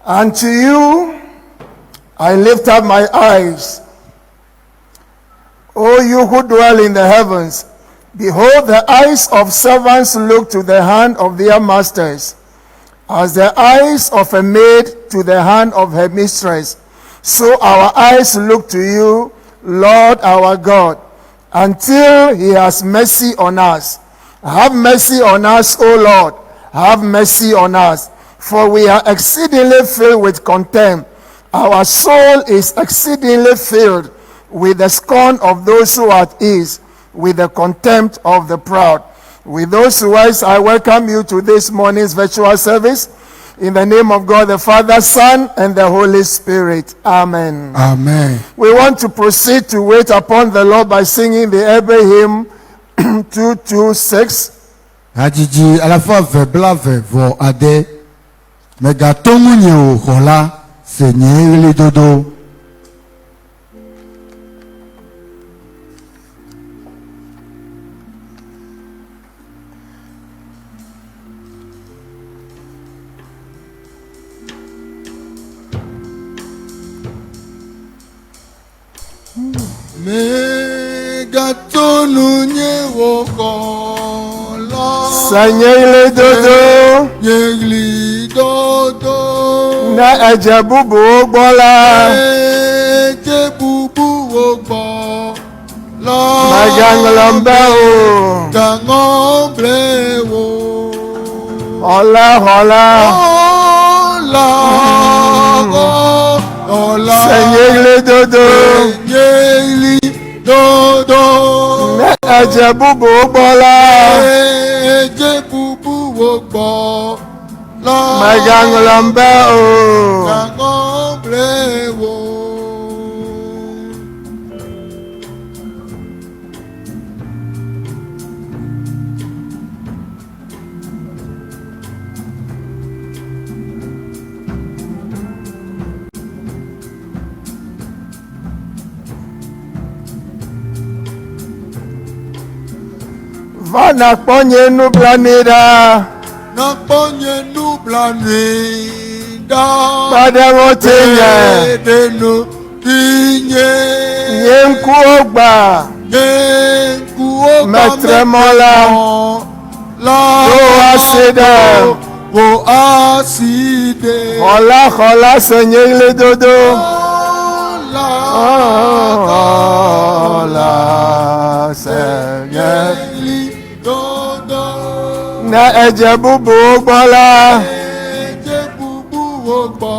And to you I lift up my eyes, O you who dwell in the heavens. Behold, the eyes of servants look to the hand of their masters, as the eyes of a maid to the hand of her mistress. So our eyes look to you, Lord our God, until he has mercy on us. Have mercy on us, O Lord. Have mercy on us. For we are exceedingly filled with contempt. Our soul is exceedingly filled with the scorn of those who are at ease, with the contempt of the proud. With those words, I welcome you to this morning's virtual service. In the name of God, the Father, Son, and the Holy Spirit. Amen. Amen. We want to proceed to wait upon the Lord by singing the Hebrew hymn 226. Hajiji alafa veblave vo ade megatomu nye hola se nye dodo. Megatonu nye wokola Sanyele dodo Yegli dodo na ejebubu bola Ejebubu wogbo La Maganglambe o Gangomble wo Hola hola Hola Sanyele dodo Yegli dodo na ejebubu bola Ejebubu wogbo La Maganglambe o Gangomble wo Vana ponye nublanida Nakponye nublanida Pademo tinye Denu tinye Yenku ogba Yenku ogba Metremola La Do aside Wo aside Hola hola sanyele dodo Hola sanyele na ejebubu bola Ejebubu wogbo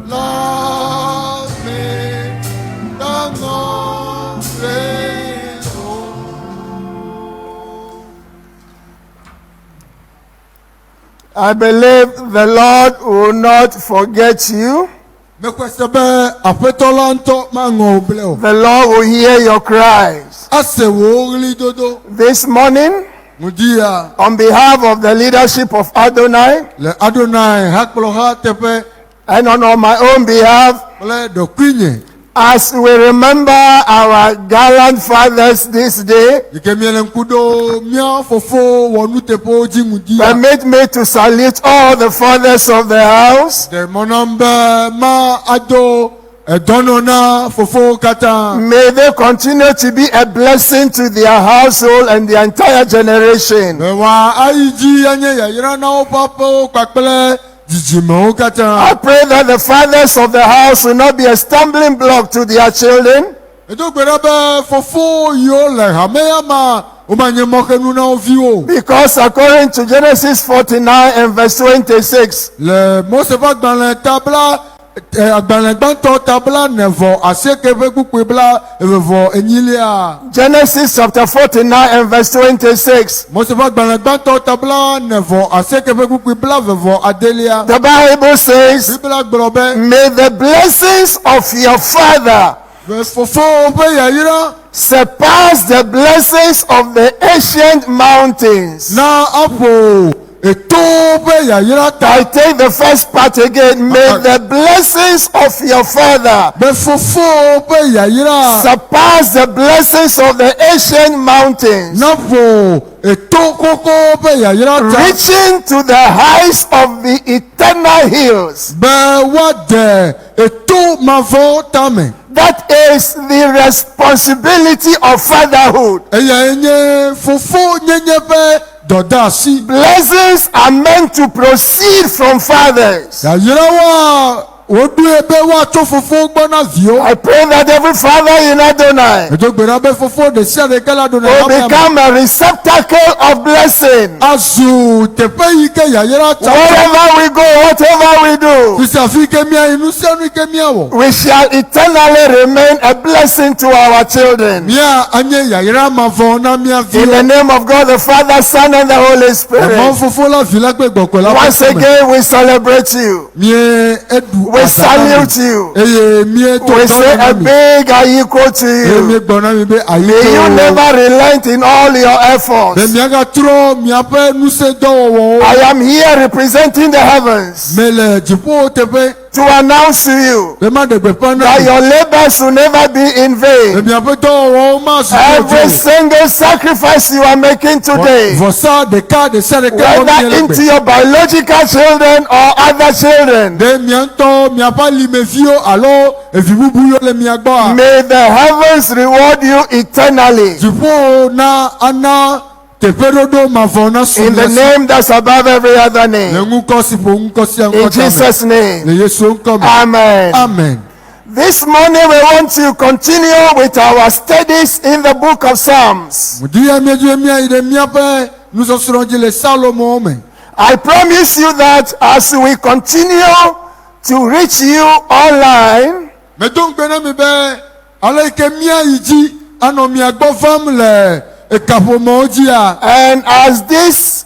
La me dango rezo. I believe the Lord will not forget you. The Lord will hear your cries. This morning, on behalf of the leadership of Adonai, and on my own behalf, as we remember our gallant fathers this day, permit me to salute all the fathers of the house. May they continue to be a blessing to their household and the entire generation. I pray that the fathers of the house will not be a stumbling block to their children. omanye mokenu na ovio. Because according to Genesis 49 and verse 26, Le Mose va dans le tabla dans le banto tabla nevo aseke be kukwe bla evo enyilia. Genesis chapter 49 and verse 26, Mose va dans le banto tabla nevo aseke be kukwe bla evo adelia. the Bible says, Bibla globe may the blessings of your father fofo be yayira surpass the blessings of the ancient mountains. na apo eto be yayira I ta take the first part again. May the blessings of your father be fofo be yayira surpass the blessings of the ancient mountains, na po eto koko be yayira ta reaching to the heights of the eternal hills. be wade eto mavo tame. That is the responsibility of fatherhood. Eya enye fofo nyenye be dodasi. Blessings are meant to proceed from fathers. Yayira wa odu ebe wa to fofo gbona vio. I pray that every father in Adonai Eto gbera be fofo de sia de kala do na will ya. become a receptacle of blessing. Azu tepe yi ke yayira ta. Wherever we go, whatever we do, Fisa fi ke mia inu se nu ke mia wo. we shall eternally remain a blessing to our children. Mia anye yayira mavo na mia In the vio. name of God, the Father, Son, and the Holy Mo Spirit. fofo la vila gbe gboko la. Once again, we celebrate you. Mie edu. We salute you. Eye mie to We say a do. big are equal to Mie you. gbona mi be ayi. May you never relent in all your efforts. Miaga tro miape nuse dowo. I am here representing the heavens Mele jipo tepe. to announce to you Bema de bepa that na. your labors will never be in vain. Miape dowo ma su. Every single sacrifice you are making today, Vosa de ka de sere ke whether into your biological children or other children, de mianto miapa limefio alo evibubu yo le miagba. may the heavens reward you eternally. Jipo na ana teperodo mavona su. In the name that's above every other name. Lengu kosi po nkosi In anko. Jesus' name. Le Yesu nkome. Amen. Amen. This morning we want to continue with our studies in the book of Psalms. Mudia meju mia ide miape nous serons dit le Salomon me. I promise you that as we continue to reach you online, Mais donc bena mi be ale ke mia iji ano mi agbo fam le ekapo modia. and as this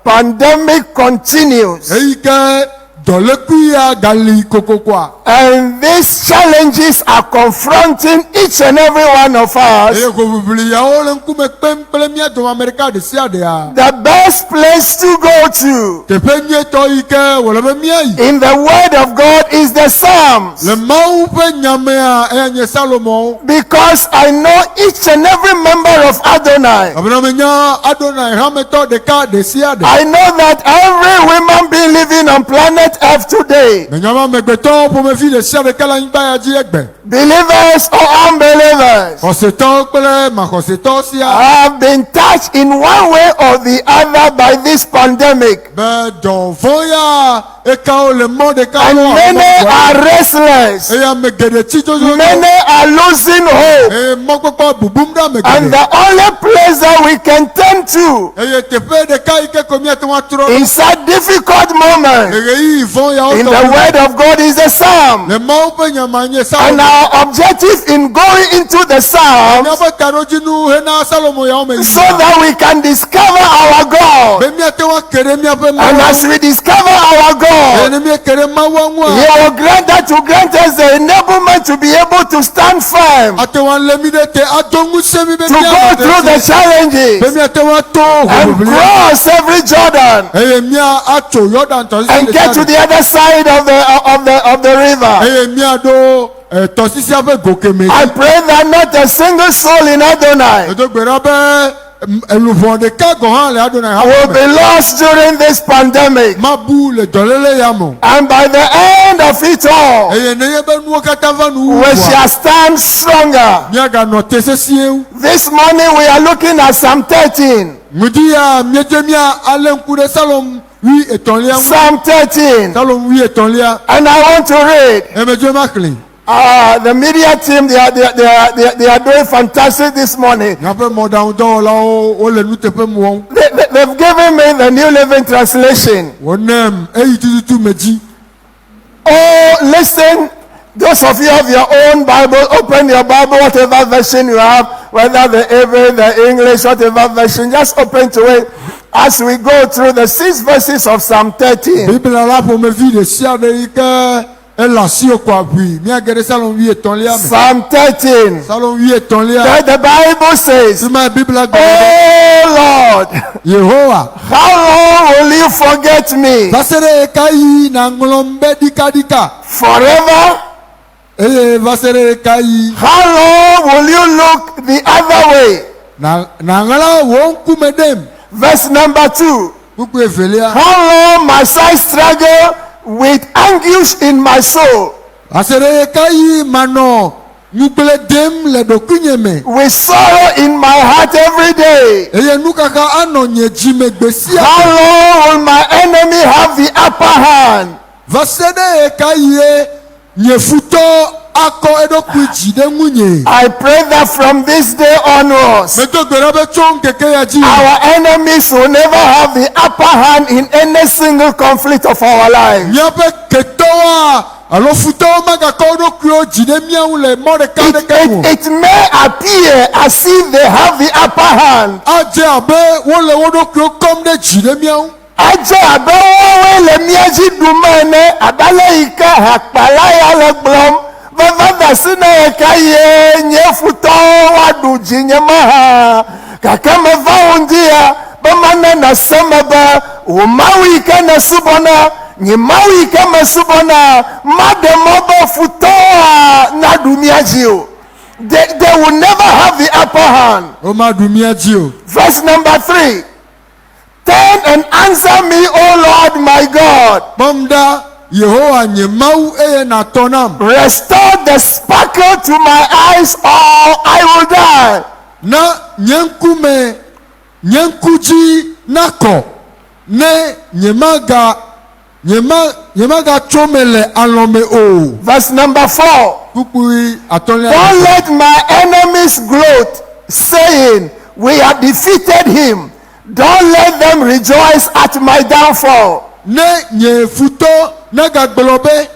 pandemic continues, Eike dole kuya gali kokokwa. and these challenges are confronting each and every one of us, Eye ko bibli ya ole nkume pemple mia do America de sia de ya. the best place to go to Te penye to ike wole be mia yi. in the Word of God is the Psalms. Le mau pe nyame a enye Salomon. Because I know each and every member of Adonai. Abena menya Adonai hameto de ka de sia de. I know that every human being living on planet Earth today, Menyama megbeto po me fi de sia de kala ngba ya ji egbe. believers or unbelievers, Koseto pele ma koseto sia. have been touched in one way or the other by this pandemic. Be don voya e ka o le mo de ka And lo. many are restless. E ya megede ti jojo. Many are losing hope. E mo popo bubum da And megede. the only place that we can turn to E ye tepe de ka ike komi ate wa tro. in such difficult moments E yi voya o in to. the Word of God is the Psalm. Le mo pe nyama nye And Salomon. our objective in going into the Psalms Nyaba taro jinu he na Salomon ya o me. so that we can discover our God. Be mi ate wa kere mi ape ma. And as we discover our God, E mi kere ma wa He nwa. will grant us the enablement to be able to stand firm, Ate wa le mi de te adongu se mi be to go through the Be challenges mi ate wa to. and cross every Jordan Eye mi a ato Jordan to. and get to the other side of the river. Eye mi a do tosisi abe goke me. I pray that not a single soul in Adonai Edo gbera be elufon de ka go han le Adonai ha. will be lost during this pandemic. Ma bu le dolele ya mo. And by the end of it all, Eye ne ye be nu kata va nu. we shall stand stronger. Mi aga no tesesieu. This morning we are looking at Psalm 13. Mudi ya miejemia ale nkude Salom wi etonlia. Psalm 13. Salom wi etonlia. And I want to read. Emejo makli. The media team, they are doing fantastic this morning. Miaƒe mɔɖaŋudɔwɔlawo wole nuteƒe mu wɔm. They've given me the New Living Translation. Wonam eyi tututu me dzi. Oh, listen, those of you have your own Bible, open your Bible, whatever version you have, whether the Hebrew, the English, whatever version, just open to it as we go through the 6 verses of Psalm 13. Biblia la ƒomevi ɖe sia ɖe yi ke ele asiwo kɔ aʋui. Míage ɖe Psalm 13 me. Psalm 13. Psalm 13. There the Bible says, Sima Biblia gblɔ be, Oh Lord, Yehowa, how long will you forget me? va se ɖe ɣe ka ɣi nàŋlɔm be ɖikaɖika? Forever? Eye va se ɖe ɣe ka ɣi How long will you look the other way? nàŋlã wò ŋkume ɖem? Verse number 2. Kpukpu evelia. How long must I struggle with anguish in my soul, Va se ɖe ɣe ka ɣi manɔ nugble ɖem le ɖokuinye me? with sorrow in my heart every day? Eye nukaka anɔ nye dzi me gbe sia How gbe. long will my enemy have the upper hand? Va se ɖe ɣe ka ɣie nye futɔ akɔ eɖokui dzi ɖe ŋunye. I pray that from this day onwards, Medo gbe ɖa be tso ŋkeke ya dzi. our enemies will never have the upper hand in any single conflict of our lives. Míaƒe ketɔwoa alo futɔwo megakɔ woɖokuiwo dzi ɖe míawo le mɔ ɖeka ɖeka ŋu. It may appear as if they have the upper hand. Adze abe wole wo ɖokuiwo kɔm ɖe dzi ɖe míawo. Adze abe wowoe le mía dzi ɖum ene, abe ale yi ke hakpala ya le gblɔm. Veva da si na ye ka ye nye futɔwo woaɖu dzi nye mahã. Gake meva wo ŋdi ya be mane nase me be wò Mawu yi ke nesubɔna, nye Mawu yi ke mesubɔna, maɖe mɔ be futɔwoa naɖu mía dzi o. They will never have the upper hand. Womaɖu mía dzi o. Verse number 3. Turn and answer me, O Lord my God. Kpɔm ɖa Yehowa nye Mawu eye nàtɔ nam. Restore the sparkle to my eyes or I will die. Na nye ŋkume, nye ŋkudzi nakɔ ne nyemagatso me le alɔ me o. Verse number 4. Kpukpui atɔlia. Don't let my enemies gloat, saying, we have defeated him. Don't let them rejoice at my downfall. Ne nye futɔ negagblɔ be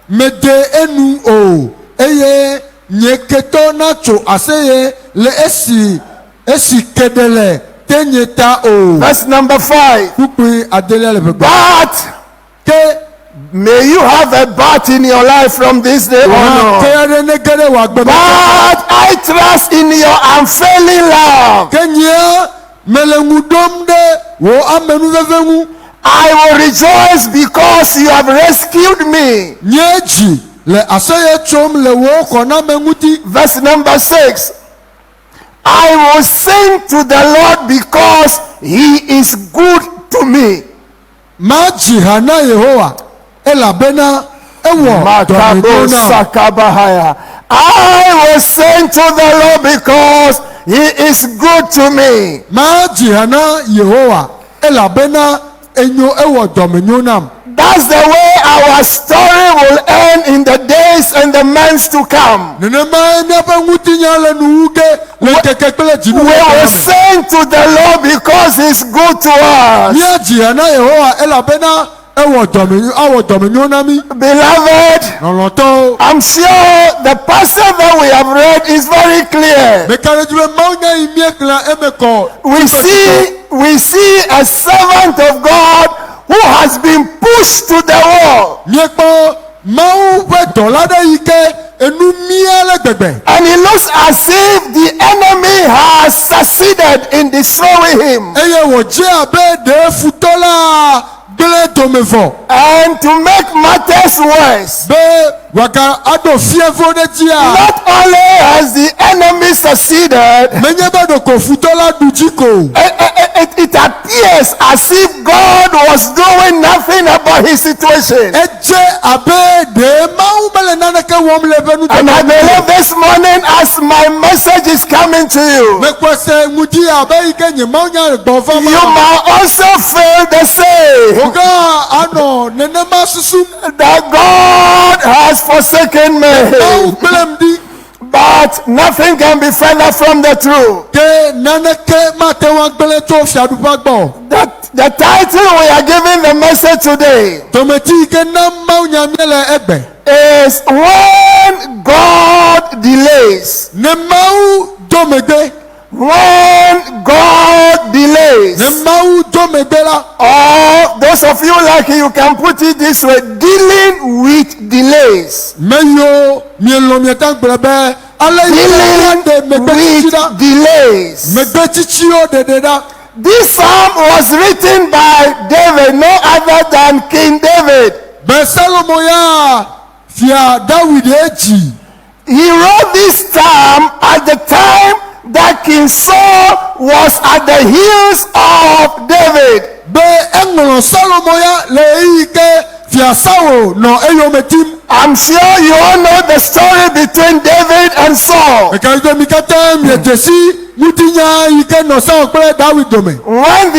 mede enu o eye nye ketɔ natso aseye le esi ke ɖe le te nye ta o. Verse number 5. Kpukpui adelia le gbegbe. But Ke may you have a bat in your life from this day wòhã ke on. aɖe ne ge ɖe wò agbe me. But I trust in your unfailing love. Ke nyea mele ŋu ɖom ɖe wò amenuveve ŋu. I will rejoice because you have rescued me. Nye dzi le aseye tsom le wò xɔname ŋuti. Verse number 6. I will sing to the Lord because he is good to me. Madzi ha na Yehowa elabena ewɔ Makabo dɔmedzoe nam. sakabahaya. I will sing to the Lord because he is good to me. Madzi ha na Yehowa elabena enyo ewɔ dɔmenyo nam. That's the way our story will end in the days and the months to come. Nenema míaƒe ŋutinya le nuwu ge le keke kple We dzinu will sing to the Lord because he's good to us. míadzi ha na Yehowa elabena awɔ dɔmenyo na mí. Beloved, Lɔlɔtɔwo. I'm sure the passage that we have read is very clear. Meka ɖe dzi be Mawu nya yi míexlẽ eme kɔ. We see a servant of God who has been pushed to the wall. Míekpɔ Mawu ƒe dɔla ɖe yi ke enu mia le gbegbe. And it looks as if the enemy has succeeded in destroying him. Eye wòdze abe ɖe futɔ la gblẽ dome vɔ. And to make matters worse, Be wòaga aɖo fievɔ ɖe dzia. not only has the enemy succeeded, Menye be ɖeko futɔ la ɖu dzi ko. it appears as if God was doing nothing about his situation. Edze abe ɖe Mawu mele mele naneke wɔm le ƒe nu And I believe this morning as my message is coming to you, mekpɔse ŋuti abe yi ke nye mawu nya gbɔ va you ma might also feel the same, wo gã anɔ nenema susum that God has forsaken mawu me. gblẽm ɖi But nothing can be further from the truth. ke naneke mate ŋu agblẽ tso fiaɖuƒea gbɔ The title we are giving the message today tometi yi ke na mawu nya mie le egbe is When God Delays. ne mawu do megbe When God delays. ne mawu do megbe la Or those of you like you can put it this way, dealing with delays. meyiwo mielɔ mieta gblɔ be ale yi ke Dealing ɖe megbe tsitsi ɖa with delays. megbe tsitsiwo ɖeɖe ɖa This psalm was written by David, no other than King David. be salomo ya fia david edzi He wrote this psalm at the time that King Saul was at the heels of David. be eŋlɔ salomo ya le eyi ke fia saul nɔ eyome tim I'm sure you all know the story between David and Saul. ekaɖo mi katã miedze si ŋutinya yi ke nɔ saul kple david dome When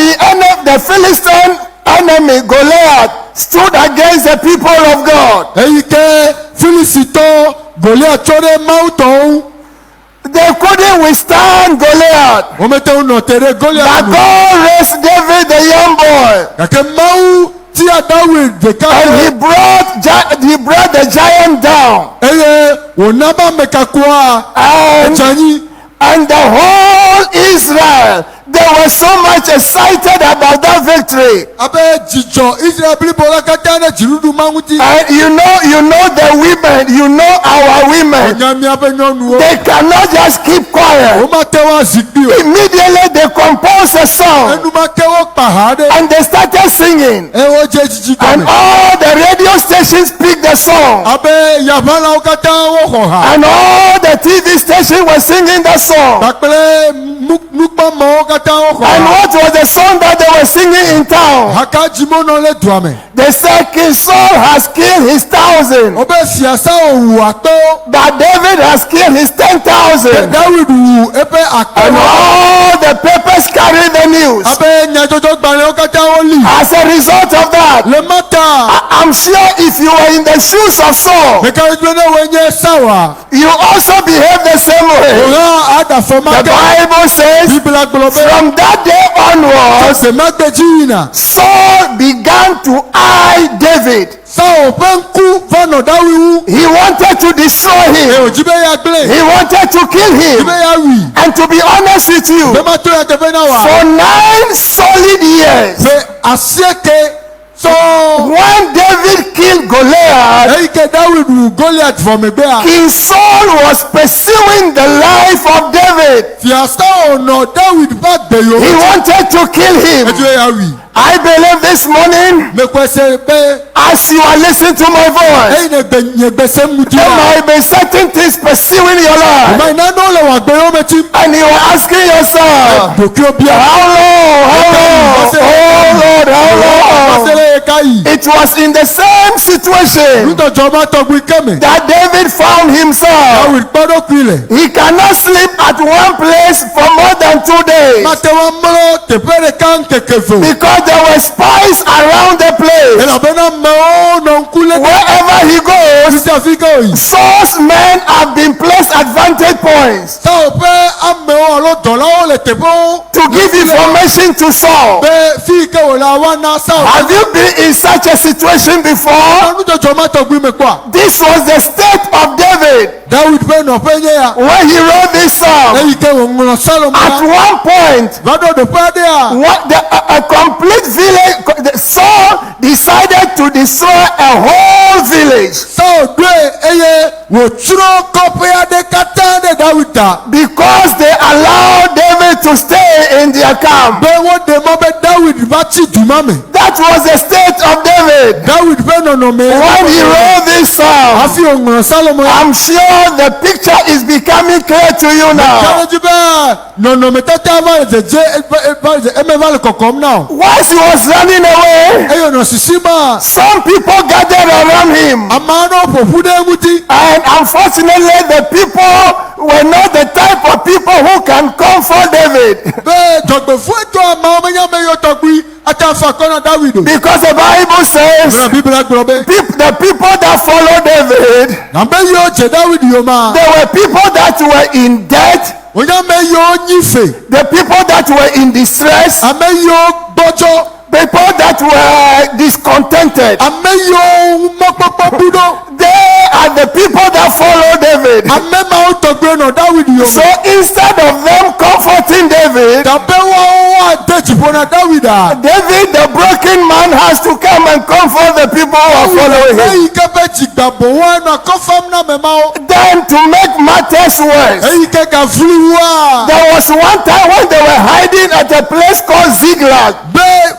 the Philistine enemy Goliath stood against the people of God, eyi ke filistitɔ goliath tsɔ ɖe mawu tɔwo ŋu they couldn't withstand Goliath. womete ŋu nɔ te ɖe But goliath ŋu God raised David, the young boy, gake mawu tia david ɖeka and he brought the giant down. eye wòna be amekakoa And dzanyi And the whole Israel, they were so much excited about that victory. abe dzidzɔ israel blibo la katã ɖe dziɖuɖu ma ŋuti And you know the women, you know our women. wonya miaƒe nyɔnuwo They cannot just keep quiet. womate ŋu azikpi o Immediately they composed a song enumake wokpa ha ɖe and they started singing. eye wodze dzidzi And gɔme all the radio stations picked the song. abe yaʋalawo katã woxɔ ha And all the TV stations were singing the song. kpakple nukpɔmɔwo katã woxɔ And ha what was the song that they were singing in town? haka dzimonɔ le dua me They said King Saul has killed his 1,000. wobe fia saul wu akpewo That David has killed his 10,000. david wu eƒe And akpewo all the papers carry the news. abe nyadzɔdzɔgbalẽwo katã woli As a result of that, le mata I'm sure if you were in the shoes of Saul, mekaɖo ne wònye sawa you also behave the same way. wòhã aɖa fɔma The Bible says, bibla gblɔ be from that day onwards, semegbe dzi yina Saul began to eye David. saul ƒe ŋku va nɔ david ŋu He wanted to destroy eye him. wòdzi be yeagblẽ He wanted to kill dzi him. be yeawui And to be honest with you, be mato ya teƒe na wa for 9 solid years, be asieke sɔɔ when David killed Goliath, eyi ke david wu goliath vɔ megbea King Saul was pursuing the life of David. fia saul nɔ david ƒe agbeyo He wanted to kill him. edzi be yeawui I believe this morning, mekpɔse be as you are listening to my voice, eyi ne gbe nye gbesem ŋuti there la might be certain things pursuing your life. ma nanewo le wò agbeyo me tim And you are asking yourself, ɖokuiwo bia how long? Oh Lord, how ɔse long? le ye ka yi It was in the same situation nudɔdzɔ ma tɔgbi ke me that David found himself. david kpɔ ɖokui le He cannot sleep at one place for more than 2 days mate wa mlɔ teƒe ɖeka ŋkeke ve because there were spies around the place. elabena amewo nɔ ŋku le Wherever he goes, sisi afi ke woyi Saul's men have been placed at vantage points saul ƒe amewo alo dɔlawo le teƒewo to give information to Saul. be fi ke wòle awana saul Have you been in such a situation before? nudɔdzɔ ma tɔgbi me kpɔa This was the state of David david ƒe nɔƒe nye ya when he wrote this psalm. eyi ke wòŋlɔ salomo At la one point, va ɖo teƒe aɖea a complete village, Saul decided to destroy a whole village saul ɖoe eye wòtsrɔ̃ kɔƒe aɖe katã ɖe david ta because they allowed David to stay in their camp. be woɖe mɔ be david va tsi du ma me That was the state of David. David, David bɛ nɔnɔmɛ. when he wrote this psalm, Afi òŋùrán Sálọmọ. I'm sure the picture is becoming clear to you now. Kálójú bẹ́ẹ̀ nɔnɔmɛ tata bá lè jẹ́ ẹmẹ bá lè kọ̀kọ́ náà. Whilst he was running away, Eyọ̀ nà sisi ma. some people gathered around him. Àmà náà pòpú dé mutí. And unfortunately, the people were not the type of people who can comfort David. Bẹ́ẹ̀ tọ̀gbẹ̀fọ́ ètò àmà ọmọ yẹn mẹ́yọ tọ̀gbì àtàfà kọ́nà Dáwìdì. Because the Bible says Bẹ́ẹ̀ bíbélà gbọ́dọ̀ bẹ́ẹ̀. the people that followed David, Nàbẹ́ yóò jẹ Dáwìdì yóò máa. they were people that were in debt, Ònyá mẹ́ yóò nyífè. the people that were in distress, Àmẹ́ yóò gbọ́jọ́. people that were discontented. Àmẹ́ yóò mọ́pọ́pọ́ búdó. They are the people that follow David. Àmẹ́ máa ń tọ̀gbẹ́ nà Dáwìdì yóò So máa. instead of them comforting David, Tàbẹ́ wọ́n wá dẹ́jìbò nà Dáwìdà. David, the broken man, has to come and comfort the people who are following him. Èyí kẹ́bẹ́ jìgbà bò wọ́n ẹ̀nà kọ́fàm náà mẹ́ma ó. Then, to make matters worse, Èyí kẹ́kẹ́ fúru wá. there was one time when they were hiding at a place called Ziklag, Bẹ́ẹ̀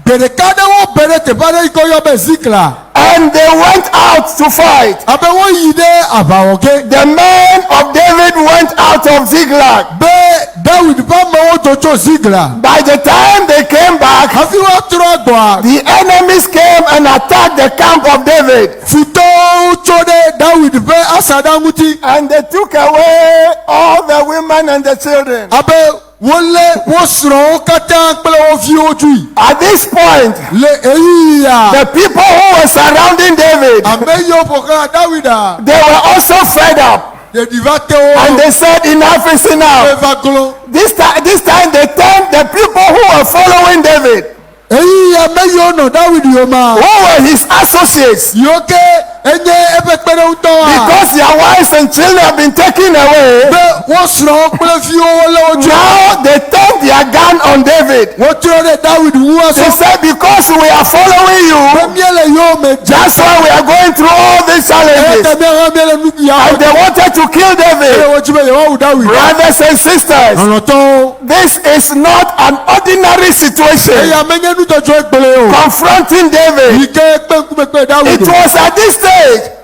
gbèrèkádé wọ́n bẹ̀rẹ̀ tẹ̀bárẹ́ ikọ̀ yọ bẹ̀ Zikla. and they went out to fight. Àbẹ̀ wọ́n yìí dé àbàwọ̀gé. The men of David went out of Ziklag. Bẹ́ẹ̀ Dáwìdì bá mọ owó tó tó Zikla. By the time they came back, Àfi wọ́n tọrọ àgbà. the enemies came and attacked the camp of David, Fùtọ́ tó dé Dáwìdì bẹ́ àsàdámútí. and they took away all the women and the children. Àbẹ̀ wọ́n lé wọ́n sọ̀rọ̀ wọ́n kátà pẹ́lẹ́ wọ́n fi ojú yìí. At this point, Lé èyí yà. the people who were surrounding David, Àmẹ́ yóò bọ̀ ká Dáwìdà. they were also fed up, Dèdì bá tẹ wọ́n. and they said, enough is enough. Eva golo. This time they turned the people who were following David, Èyí yà mẹ́yọ̀ ọ̀nà Dáwìdì yóò máa. who were his associates, Yóò ké ẹ̀yẹ ẹ̀fẹ̀ pẹ́rẹ́ ń tọ́ wa. because their wives and children have been taken away. Bẹ́ẹ̀ wọ́n sọ̀rọ̀ pẹ́lẹ́ fi owó lọ́wọ́ jù. Now they turned their gun on David. Wọ́n tí ó dé Dáwìdì wú wá They sọ. said, because we are following you, Miele yóò mẹ jẹ́. that's why we are going through all these challenges. Ẹ̀ẹ́dẹ̀ miele miele nubi yà. And they wanted to kill Ẹ̀rẹ̀ David. wọ́n jí bẹ́ẹ̀ yẹ wọ́n wù Dáwìdì. Brothers and sisters, Ọ̀nà tó. this is not an ordinary situation. Ẹ̀yà mẹ́yẹ́ nítọ́jú ẹgbẹ̀lẹ̀ o. Confronting David. Ìké pẹ́ńkúmẹ́pẹ́ It Dáwìdì. was at this stage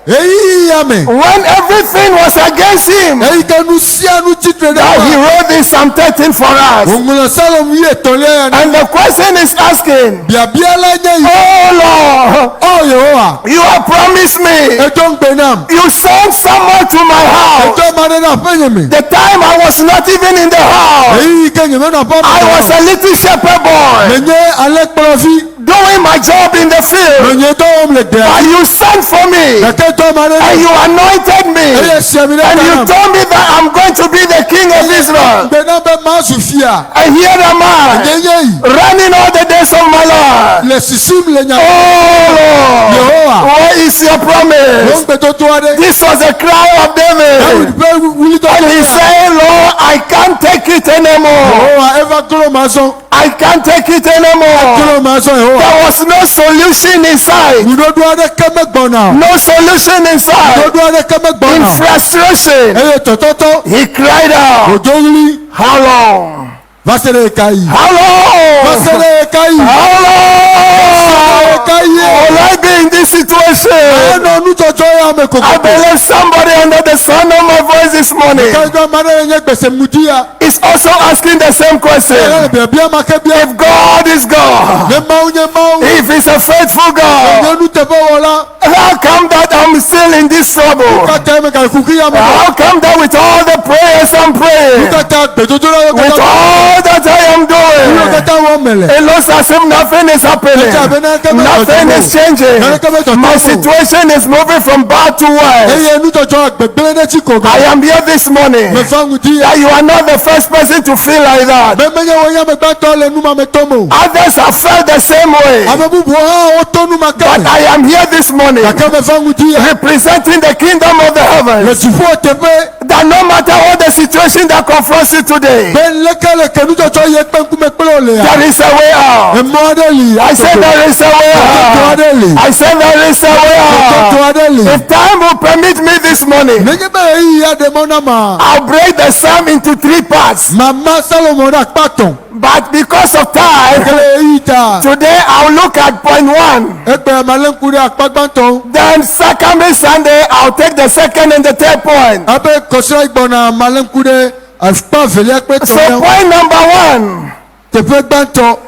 Èyí yà mẹ́. when everything was against him Èyí kẹ́nu síánú títẹ̀ that he dáwà. wrote this Psalm 13 for us. Ògùnà Sálọ̀mù yìí ètò lẹ́yìn. And the question is asking, Bíàbíàlá ẹ̀yẹ yìí. oh Lord, Ọ̀ yẹ̀ wà. you have promised me. Ètò ń gbé náà. You sent someone to my house. Ètò ìmọ̀dé náà fẹ́yìn mi. The time I was not even in the house. Èyí kẹ́yìn mẹ́ta bá mi. I was a little shepherd boy Mẹ̀nyẹ́ alẹ́ kpọ̀lọ̀ fi. doing my job in the field. Mẹ̀nyẹ́ tó wọ́n lè dẹ̀. But you sent for me Kẹ̀kẹ́ tó ìmọ̀dé náà. and you anointed me. Ẹyẹ sẹ̀mi náà And you kàn. told me that I'm going to be the king of Israel. Gbé náà bẹ́ máa sùn fi à. And here am I, Ẹ̀yẹ́ yìí. running all the days of my life. Lè sisi mi lè nyà. Oh Lord, Yehowa. what is your Wọ́n promise? gbé tó tó wá dé. This was a cry of Dáwìdì David. bẹ́ wuli tó And tó he yà. said, Lord, I can't take it anymore. Yehowa ẹ̀fà kúrò máa sọ. I can't take it anymore. Kúrò máa sọ Yehowa. There was no solution inside. Ìdodo adé kẹ́mẹ́ gbọ̀n náà. No solution inside. Ìdodo adé kẹ́mẹ́ gbọ̀n In náà. frustration, Ẹyẹ tọ̀tọ̀tọ̀. he cried out, Òjò wuli. how long? Vasẹ̀rẹ̀ ẹ̀ka yìí. How long? Vasẹ̀rẹ̀ ẹ̀ka yìí. How long? Ẹ̀ka yìí. Will I be in this situation? Ẹnu onútọ̀jọ́ yà mẹ́ I kòkòtò. believe somebody under the sound of my voice this morning Kájọ́ máa ń yẹ gbèsè mùdíyà. is also asking the same Ẹ̀rẹ́ question. bẹ̀bí ẹ̀ máa kẹ́ bí ẹ̀. If God is God, Nyẹ máa ń nyẹ máa ń. if He's a faithful God, Nyẹnu tẹ̀fẹ́ wọlá. how come that I'm still in this trouble? Kàtà ẹ̀mẹ̀ kà kúkú yà mẹ́. How come that with all the prayers I'm praying, Kàtà gbẹ̀dọ̀dọ̀ rẹ̀ with kàtà. all that I am doing, Kàtà wọ́n mẹ̀lẹ̀. it looks as if nothing is happening. Nothing is changing. My situation is moving from bad to worse. Ẹyẹ onútọ̀jọ́ àgbẹ̀gbẹ̀rẹ̀ náà ti kò I gà. am here this morning. Mẹ̀fà mùdíyà. That you are not the first person to feel like that. Mẹ̀mẹ̀yẹ wọ́n yà mẹ́ gbàtọ́ lẹ́nu máa mẹ́ tọ́mọ̀. Others have felt the same way. Àmọ́ búbu ọ̀hán ó tónú máa But kẹ́. I am here this morning Kàkẹ́ mẹ̀fà mùdíyà. representing the kingdom of the heavens. Lẹ̀sùfú ọ̀tẹ̀fẹ́. That no matter what the situation that confronts you today, Bẹ́ẹ̀ lẹ́kẹ̀lẹ̀ kẹ̀nútọ̀jọ́ yẹ pẹ́ńkúmẹ́pẹ́lẹ̀ olè yà. there is a way out. Ẹ̀mọ́ adẹ́lì. I said there is a way out. I said there is a way Tọ́tọ́ out. adẹ́lì. If time will permit me this morning, Lẹ́yìn bẹ́ẹ̀ yìí adẹ́mọ́ náà mà. I'll break the psalm into 3 parts. Màmá Sálọ̀mọ́ náà pàtàn. But because of time, Kẹ̀lẹ́ yìí ta. today I'll look at point 1. Ẹgbẹ́ malenkude akpagbãtɔ. Then second Sunday, I'll take the second and the third point. Abe kɔsira gbɔna malenkude akpa velia kpe So tɔmɔ. point number 1, Teƒe gbãtɔ.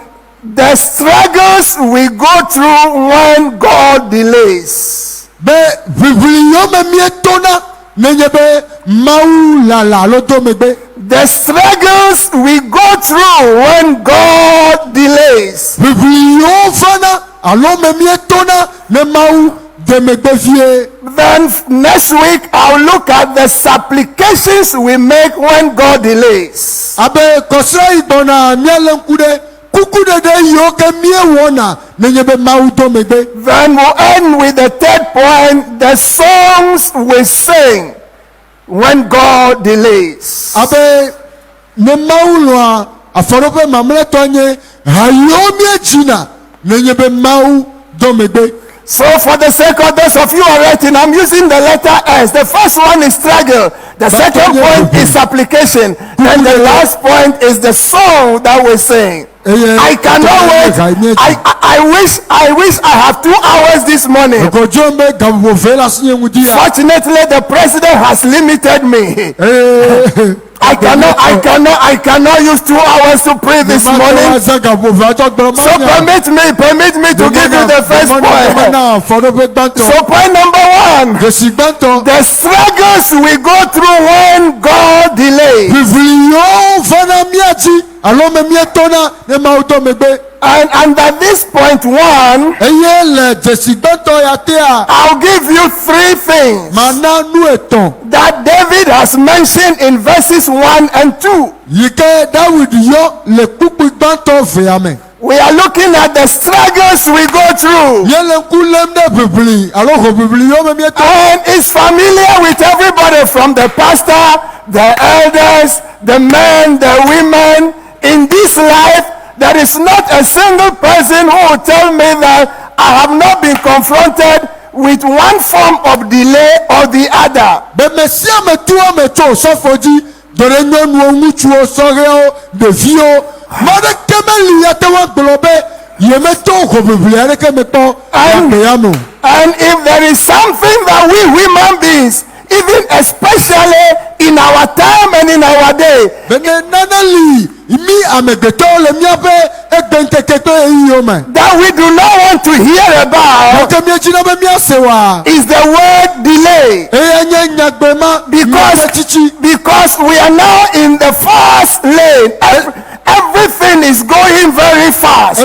the struggles we go through when God delays. Be ʋiʋli yiwo me mietona nenye be Mawu lala alo do megbe. The struggles we go through when God delays. Ʋiʋli yiwo vana alo me mietona ne Mawu de megbe vie. Then next week, I'll look at the supplications we make when God delays. Abe kɔsira yi gbɔna mialenkude kukuɖeɖe yiwo ke miewɔna nenye be Mawu do megbe. Then we'll end with the third point, the songs we sing when God delays. Abe ne Mawu lɔa afɔɖoƒe mamlɛtɔ nye ha yiwo miedzina nenye be Mawu do megbe. So for the sake of those of you who are writing, I'm using the letter S. The first one is struggle. The second point is supplication. And the last point is the song that we sing. I cannot wait. I wish I have 2 hours this morning. Kojú me gabubo fela sinye ŋudia. Fortunately, the president has limited me. I cannot use 2 hours to pray this morning. So permit me to give you the first point. So point number 1, the struggles we go through when God delays. And at this point 1, I'll give you 3 things that David has mentioned in verses 1 and 2. We are looking at the struggles we go through. And it's familiar with everybody, from the pastor, the elders, the men, the women. In this life, there is not a single person who will tell me that I have not been confronted with one form of delay or the other. And if there is something that we human beings, even especially in our time and in our day, that we do not want to hear about, is the word delay. Because we are now in the fast lane. Everything is going very fast.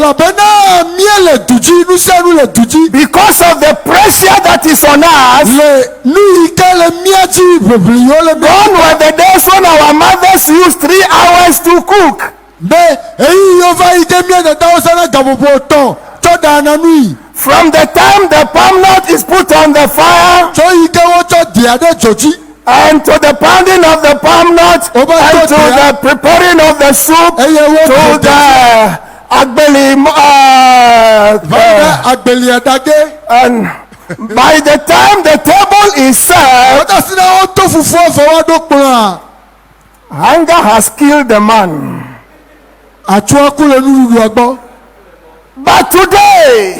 Because of the pressure that is on us, gone were the days when our mothers used 3 hours to cook. From the time the palm nut is put on the fire, and to the pounding of the palm nut, and to the preparing of the soup, to the and by the time the table is served, hunger has killed the man. But today,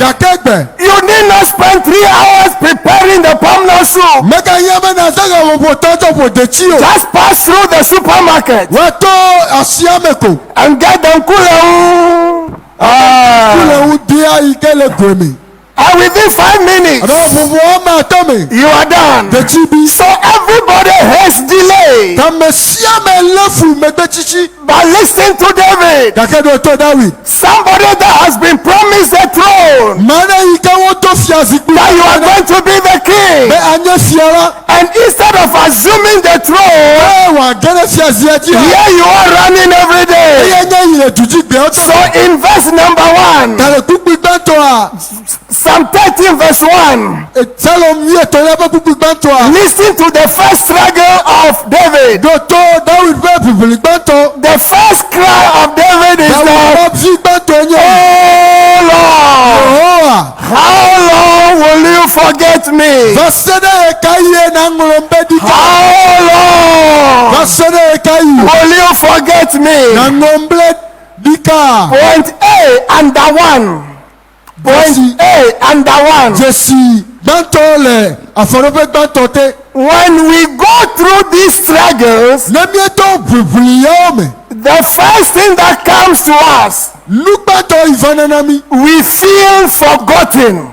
you need not spend 3 hours preparing the palm nut soup. Just pass through the supermarket and get them and within 5 minutes, you are done. So everybody has delay. But listen to David. Somebody that has been promised the throne, that you are going to be the king. And instead of assuming the throne, here you are running every day. So in verse number 1, Psalm 13 verse 1, listen to the first struggle of David. The first cry of David is that, oh Lord, how long will you forget me? How long will you forget me? Point A, under 1. Point A, under one. Jesi gbàtọ̀ lẹ̀ àfọ̀rọ̀bẹ̀ gbàtọ̀ tẹ̀. When we go through these struggles, Nẹ́mìẹ́tọ̀ bùbùlì yẹ́ ọ̀mẹ̀. the first thing that comes to us, Nugbàtọ̀ ìfananami. we feel forgotten.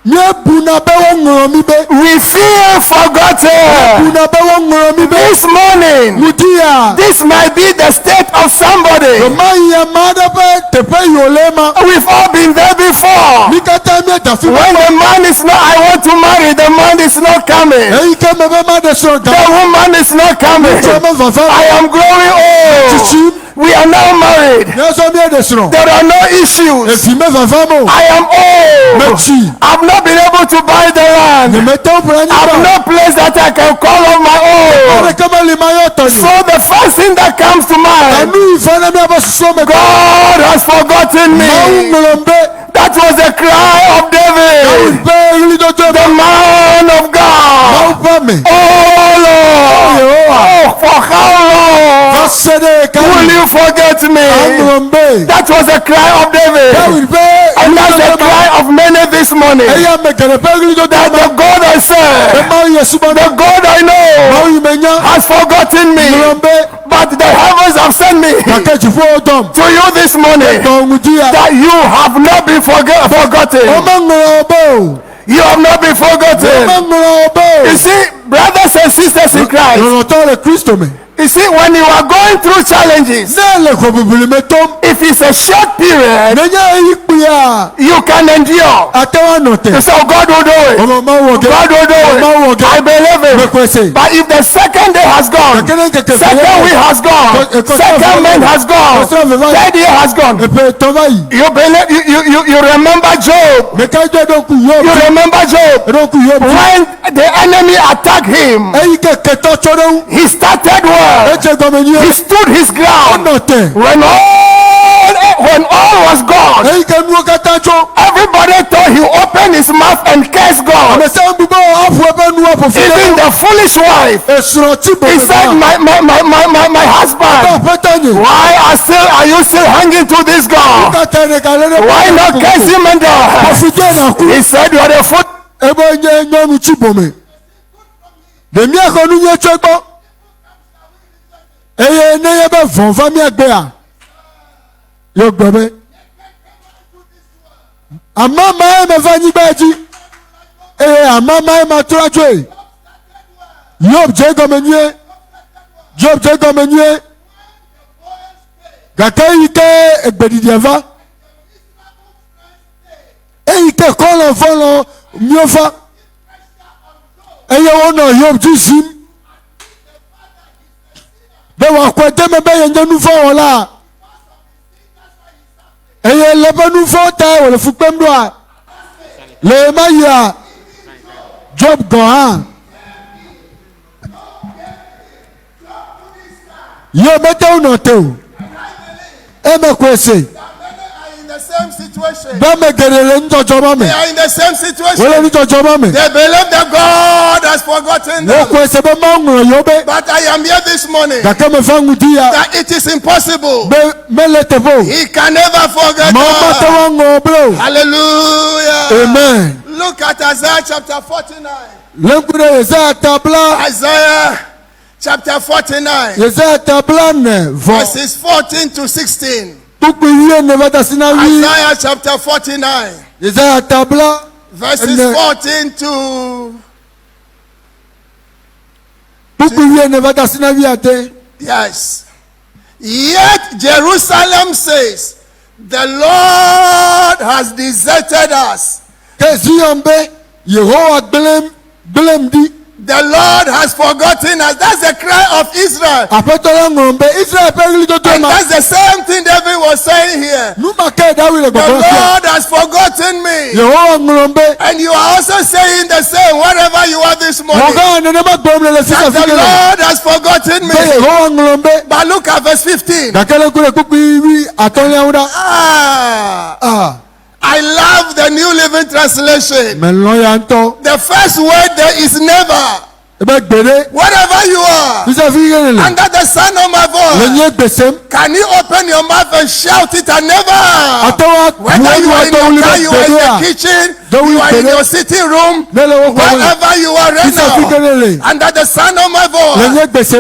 Nye buna bẹ́wọ̀ ŋọ̀rọ̀ mi bẹ́. We feel forgotten. Buna bẹ́wọ̀ ŋọ̀rọ̀ mi bẹ́. This morning, Mudiya. this might be the state of somebody. Ọmọ yẹn máa dábẹ́ tẹ̀pẹ́ yòólé ma. We've all been there before. Ní kẹta mi ẹ̀dá fi When the man is not, I want to marry, the man is not coming. Ẹyin kẹ́ mi bẹ́ má dẹ̀ sọ̀rọ̀ The gà. woman is not coming. Ṣé ọmọ fàfẹ́ I am growing old. Chichi. We are now married. Yẹ sọ mi ẹ̀dẹ̀ sọ̀rọ̀. There are no issues. Èfì mi fàfẹ́ mọ̀. I am old. Mẹ́tì. I've not been able to buy the land. Nìmẹ̀tẹ̀ òpùrọ̀ ẹni I've bá. no place that I can call on my own. Ọ̀rẹ́ kẹ́mẹ́ lè máa yọ̀ tọ̀ ni. So the first thing that comes to mind, Ẹnu ìfanami abọ́ sísọ mi. God has forgotten me. Máa ń ŋọ̀rọ̀ ń bẹ́. That was the cry of Máa ń David, bẹ́ ilé dọ́jọ́ the bá. man of Máa ń God. bá mi. Oh Lord, oh, for how long Fásitì will káwé. you forget Máa ń me? ŋọ̀rọ̀ ń bẹ́. That was the cry of David, Káwé bẹ́. and that's the cry of many this morning. Ẹyà mẹ̀gẹ̀rẹ̀ bẹ́ ilé dọ́jọ́ That bá. the God I Ẹ serve, máa ń yẹ súnmọ́ the náà. God I Máa know, ń yí mẹ́nyá. has forgotten me. Ŋọ̀rọ̀ ń bẹ́. But the heavens have sent me Kàkẹ́jì fún ọ̀dọ́m. to you this morning Tọ̀hún díà. that you have not been forgotten. Ọmọ ŋọ̀rọ̀ ọbẹ̀ o. You have not been Ọmọ forgotten. ŋọ̀rọ̀ ọbẹ̀ o. You see, brothers and sisters in Christ, Lọ́rọ̀ tọ́ rẹ̀ Kristo mi. you see, when you are going through challenges, Náà lè kọ̀ bìbìlì mi tó. if it's a short period, Nìyẹn èyí pè á. you can endure. Àtẹ̀wá nà You tẹ̀. say, oh, God will do it. Ọmọ máa wọ̀ gẹ́. God will do Ọmọ wọ̀ it. gẹ́. I believe it. Mẹ́kọ̀ẹ́sẹ̀. But if the second day has gone, Kẹ̀kẹ́ kẹ̀kẹ́ second week has gone, second month has gone, third year has gone, Èpè tọ́ba yìí. you believe, you remember Job. Mẹ̀ká jẹ́ dọ́kù yóò You bí. remember Job. Dọ́kù yóò bí. When the enemy attacked him, Èyí kẹ̀kẹ́ tọ́ tsọ́dọ̀. he started well. Ẹ̀jẹ̀ gọ́mẹ̀ ní He ẹ̀. stood his ground. Ọ̀nà tẹ̀. When all was gone, Èyí kẹ́ nu kẹta tsọ́. everybody thought he opened his mouth and cursed God. Àmì sẹ́yìn gbogbo àpò ẹbẹ̀ nu àpò fún Even the foolish wife, Èsùrọ̀ tí bò he said, my husband, Pẹ́tẹ́ ni. why are you still hanging to this God? Kàtẹ́ ni kàlẹ́ ní. Why not curse him and die? Àfijọ́ náà kú. He said, you are the fool. Ebe nye nyɔnu tsi bome. Ɖemi exɔnu nye tso gbɔ. Eye ne ye be vɔ̃ va miagbea. Yɔ gblɔ be. Amama ye me va anyigba dzi. Eye amama ye ma trɔ tsoe. Job dze gɔme nyuie. Job dze gɔme nyuie. Gake yi ke egbeɖiɖia va. Eyi ke kɔlɔ fɔlɔ miova eye wonɔ Job dzi zim be wòakɔe de me be yenye nuvɔ wɔla eye le be nuvɔ ta wòle fu kpem ɖoa le ma yia Job gɔ hã Job mete wonɔ te o eme koe se. In the same situation. Bẹ́ẹ̀ni gèrè lè ń jọjọ mọ́ mi. They are in the same situation. Wọ́n lè ní jọjọ mọ́ mi. They believe that God has forgotten Wọ́n them. kọ ẹsẹ̀ bẹ́ẹ̀ máa ń ràn yóò bẹ́. But I am here this morning Kàkẹ́ mi fẹ́ ń di ya. that it is impossible. Bẹ́ẹ̀ mẹ́lẹ̀ tẹ̀fọ́. He can never forget Màá má us. tẹ́wọ́ ń ràn bẹ́ẹ̀ o. Hallelujah. Amen. Look at Isaiah chapter 49. Lẹ́nkúrẹ́ Yẹ̀sẹ̀ àtàbílà. Isaiah chapter 49. Yẹ̀sẹ̀ àtàbílà nẹ̀ vọ̀. Verses 14 to 16. Tukpi yie ne bàtà sí náà wí. Isaiah chapter 49. Yẹ̀sẹ̀ àtàbílà. Verses 14 to... Tukpi yie ne bàtà sí náà wí àtẹ. Yes. Yet Jerusalem says, the Lord has deserted us. Kẹ̀sí yàn bẹ́ Yehowa gbẹ́lẹ́m di. The Lord has forgotten us. That's the cry of Israel. Àpẹtọ́ yẹn ń ràn bẹ́ Israel bẹ́ẹ̀ rí tó tó And ma. that's the same thing David was saying here. Numa kẹ́ ẹ̀dá wílẹ̀ The gbọ̀gbọ̀ fẹ́. Lord has forgotten me. Yehowa ń ràn bẹ́. And you are also saying the same wherever you are this morning. Wọ́n ká ẹni má gbọ́ mi lọ sí That the kàfíkẹ́ rẹ̀. Lord has forgotten me. Bẹ́ẹ̀ Yehowa ń ràn bẹ́. But look at verse 15. Gàkẹ́lẹ́ kúrẹ́ kúkú wí àtọ́nyáwúdá. I love the New Living Translation. Mẹ̀lọ́ ya ń tọ́. The first word there is never. Ẹ bẹ gbèrè. Wherever you are, Bísí fi yé lè. under the sound of my voice, Lẹ́yìn gbèsè. can you open your mouth and shout it and never? Àtọ́wá Whether you buwọ́lù are in àtọ́wọ́lù your car, you are in the kitchen, you are in your sitting room, wherever you are right now, under the sound of my voice,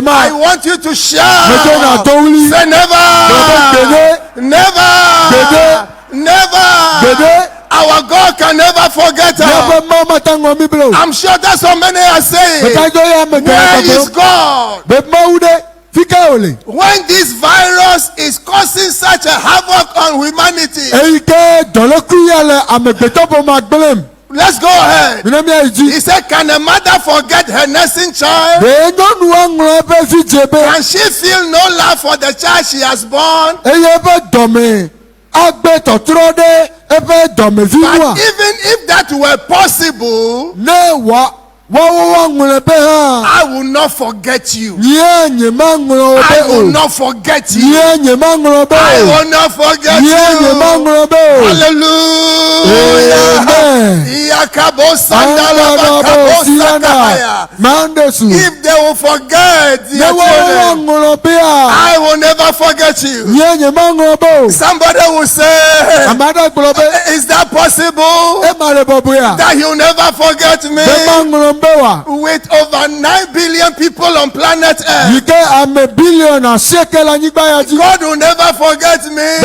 I want you to shout. Say never. Our God can never forget us. I'm sure that's what many are saying. Where is God? When this virus is causing such a havoc on humanity, let's go ahead. He said, can a mother forget her nursing child? Can she feel no love for the child she has born? But even if that were possible, I will not forget you. I will not forget you. I will not forget you. Hallelujah. If they will forget their children, I will never forget you. Somebody will say, is that possible? That he'll never forget me? With over 9 billion people on planet Earth, God will never forget me.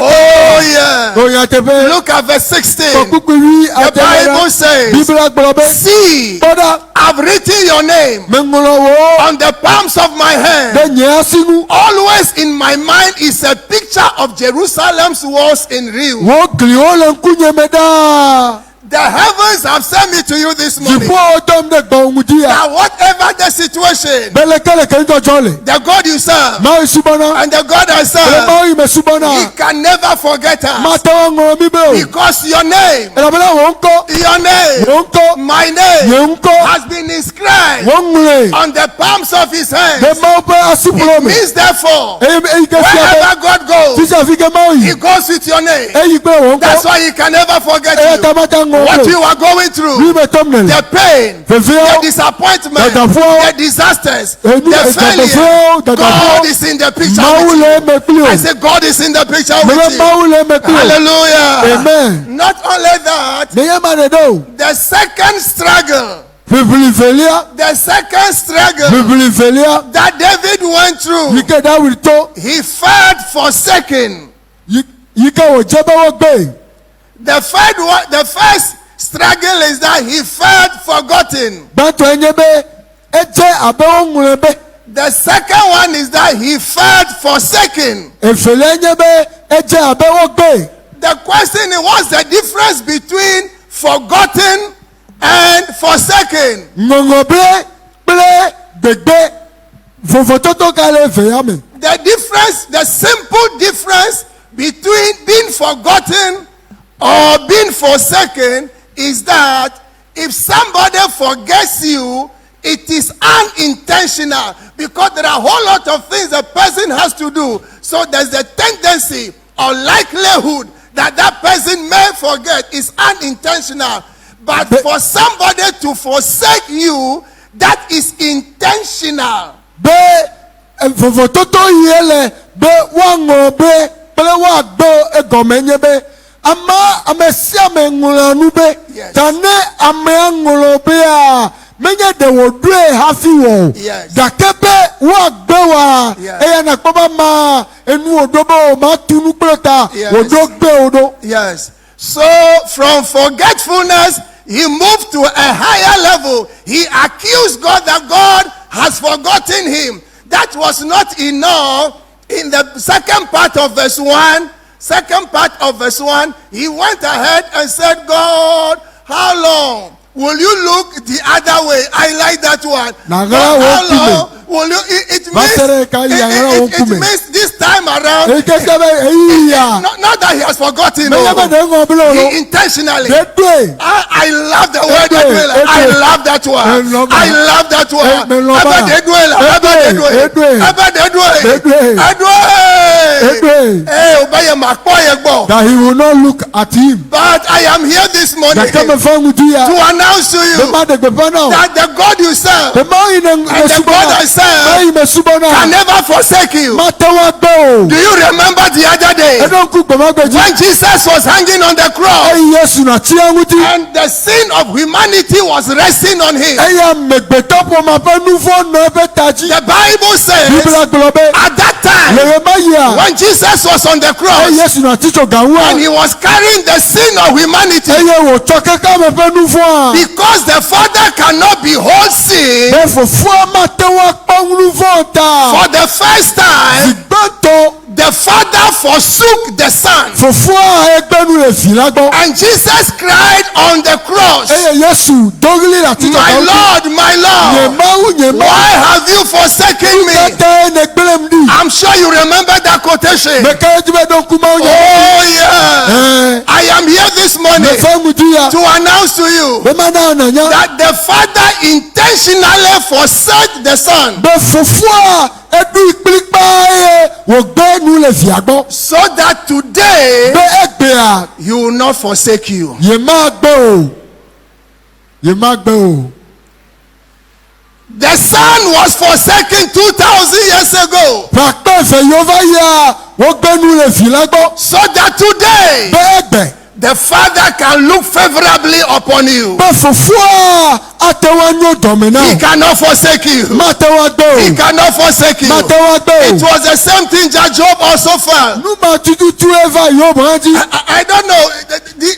Oh yeah. Look at verse 16. The Bible says, see, I've written your name on the palms of my hand. Always in my mind is a picture of Jerusalem's walls in real. The heavens have sent me to you this morning. That whatever the situation, the God you serve and the God I serve, He can never forget us. Because your name, my name has been inscribed on the palms of His hands. It means therefore, wherever God goes, He goes with your name. That's why He can never forget you. What you are going through, the pain, the disappointment, the disasters, the failure, God is in the picture with you. I say God is in the picture with you. Hallelujah. Amen. Not only that, the second struggle, that David went through, he felt forsaken. The first struggle is that he felt forgotten. The second one is that he felt forsaken. The question is, what's the difference between forgotten and forsaken? The difference, the simple difference between being forgotten or being forsaken is that if somebody forgets you, it is unintentional, because there are a whole lot of things a person has to do. So there's a tendency or likelihood that that person may forget. Is unintentional. But for somebody to forsake you, that is intentional. Yes. So from forgetfulness, he moved to a higher level. He accused God that God has forgotten him. That was not enough. In the second part of verse 1, he went ahead and said, God, how long will you look the other way? I like that one. How long will you? It means this time around, not that he has forgotten. He intentionally. I love the word. I love that one. I love that one. That he will not look at him. But I am here this morning to announce to you that the God you serve and the God I serve serve Ayi me subona. can never forsake you. Matewa gbe Do you remember the other day o. Edon ku gbemagbeji. when Jesus was hanging on the cross Ayi Yesu na ti anguti. and the sin of humanity was resting on him? Eya megbeto po ma pe nufo na be taji. The Bible says Biblia gbolobe. at that time Lere mayi when Jesus was on the a. cross Eyi Yesu na ti so ganwa. and he was carrying the sin of humanity, Eye wo tso kaka me pe nufo a. because the Father cannot behold sin, Be fufu matewa pa nufo ta. for the first time Igbeto the Father forsook the Son. fufu a egbenu le fi lagbo. And Jesus cried on the cross, Eye Yesu dogili la ti so my ganwa. Lord, my Lord, Nyemawu. why have you forsaken me? Tete ne gbelem di. I'm sure you remember that quotation. Meka ejibe don kuma onye. Oh yeah. Eh. I am here this morning Me fa mutu ya. to announce to you Be ma na na nya. that the Father intentionally forsook the Son Be fufu a edu ikplikpa ye wo gbe nu le fi agbo. so that today Be egbe a he will not forsake you. ye ma gbe o. Ye ma gbe o. The Son was forsaken 2,000 years ago Pakpe fe yova ya wo gbe nu le fi lagbo. so that today Be egbe. the Father can look favorably upon you. Be fufu a atewa nyo domina. He cannot forsake you. Ma tewa gbe He o. cannot forsake you. Ma tewa It gbe o. was the same thing that Job also felt. Numa tutu tu eva yo branji. I don't know.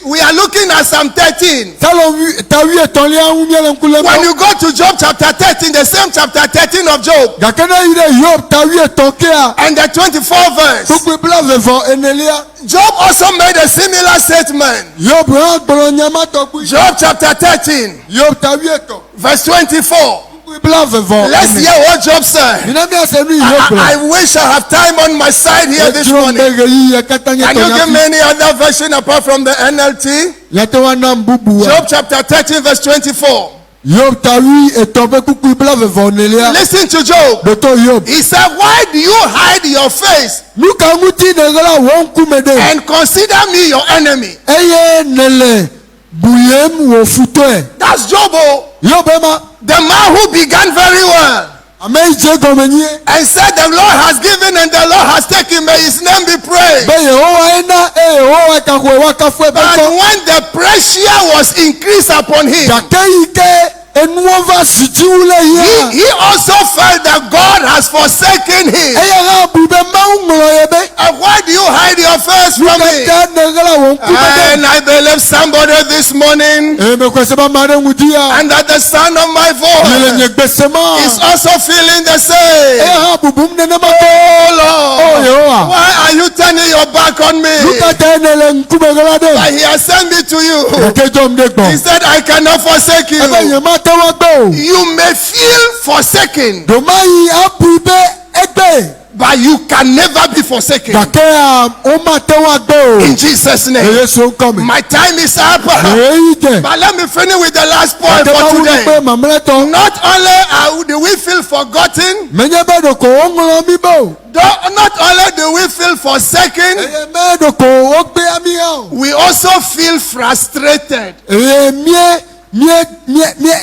We are looking at Psalm 13. Salon ta wi eton le ahun miele nkule When mo. you go to Job chapter 13, the same chapter 13 of Job, Gakene ire yo ta wi eton ke a. and the 24th verse, Tukwe bla vevon enelia. Job also made a similar statement. Yo bran gboro nyama tokwi. Job chapter 13, Yo ta wi eton. verse 24. Tukwe bla vevon. Let's hear what Job said. Ina mi ase ni yo bro. I wish I have time on my side here this morning. Can you give me any other version apart from the NLT? Yate wa na mbubu wa. Job chapter 13, verse 24. Yo ta wi eton be kukwe bla vevon enelia. Listen to Job. Doto yo. He said, why do you hide your face Luka nguti negala won kumede. and consider me your enemy? Eye nele buyem wo futo e. That's Job, oh, Yo bema. the man who began very well Ame ije gomenye. and said, the Lord has given and the Lord has taken. May his name be praised. Be Yehowa ena Yehowa kakwe wakafwe But beko. when the pressure was increased upon him, Jake ike enuova sijiwule ya. he also felt that God has forsaken him. Eye ga bube maunglo yebe. And why do you hide your face from me? Kaka negala won kumede. And I believe somebody this morning, Me kwese ba mare ngudia. and that the sound of my Yele voice nyegbesema. is also feeling the Eye same. ha bubum nene ma. Oh Oh Lord, Yehowa. why are you turning your back on me? Luka te nele nkumegala de. But he has sent me to you. Jake jom de He gbon. said, I cannot forsake Ebe you. yema te wa gbe o. You may feel forsaken, Domayi abube egbe. but you can never be forsaken. Jake a o ma te wa gbe o. In Jesus' name. Eye so nkomi. My time is up. Eyi je. But let me finish with the last point Jake ba for wuli pe today. mamleto. Not only do we feel forgotten, Menye be do ko o ŋlɔ mi bo. not only do we feel forsaken, Eye me do ko o gbe ami hã o. we also feel frustrated. Eye mie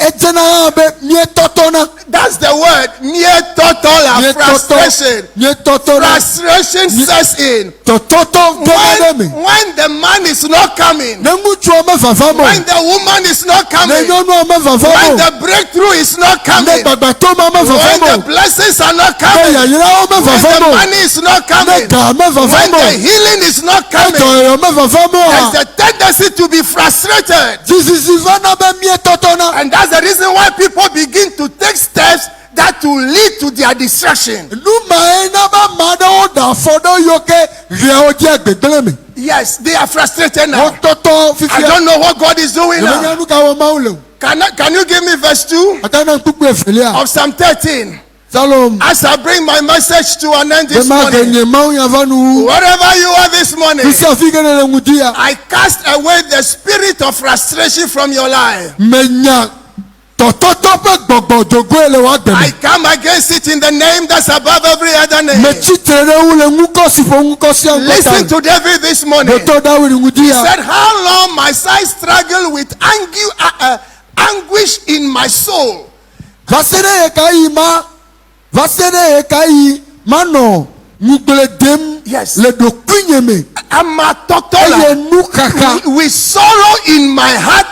edzena hã be mie tɔtɔ na. That's the word. Near total Mie frustration. tɔtɔ. Mie tɔtɔ na. Frustration sets in. Tɔtɔtɔ gɛmɛ de mi. When the man is not coming, Ne ŋutsu ame fafa mo. when the woman is not Ne coming, nyɔnu ame fafa when mo. the breakthrough is not Ne coming, gbagbatɔ ma ame fafa when the mo. blessings are not Ne coming, yayirawo ame when fafa the mo. money is not Ne coming, ga ame fafa when mo. the healing is not coming, Etɔ ame fafa mo there's a. a tendency to be frustrated. Sisisi fana be mie tɔtɔ na. And that's the reason why people begin to take steps that will lead to their destruction. Numa ye na ba ma ɖewo da afɔ ɖe yiwo ke ɣeawo dzi agbegble me. Yes, they are frustrated now. Wo tɔtɔ I fifia. don't know what God is doing Yemenya now. nu ka wɔ Mawu le o. Can you give me verse 2 Ata na nkukú efelia. of Psalm 13 Salom. as I bring my message to an end this Bema ke morning? nye Mawu yava nu. Wherever you are this morning, Bisi afi ke ne le ŋuti ya. I cast away the spirit of frustration from your life. Menya tɔtɔtɔ ƒe gbɔgbɔ dogoe le wa I gbeme. come against it in the name that's above every other name. Me tsitre ɖe ŋu le ŋukɔ si ƒo ŋukɔ sia ŋkɔ Listen ta. to David this morning. Dotɔ Dawid ŋuti He ya. said, how long must I struggle with anguish in my soul? Va se ɖe ye ka yi ma Vasere ekai mano mugble dem Yes. le dokunyeme. Amatotola. Eye nukaka. With sorrow in my heart,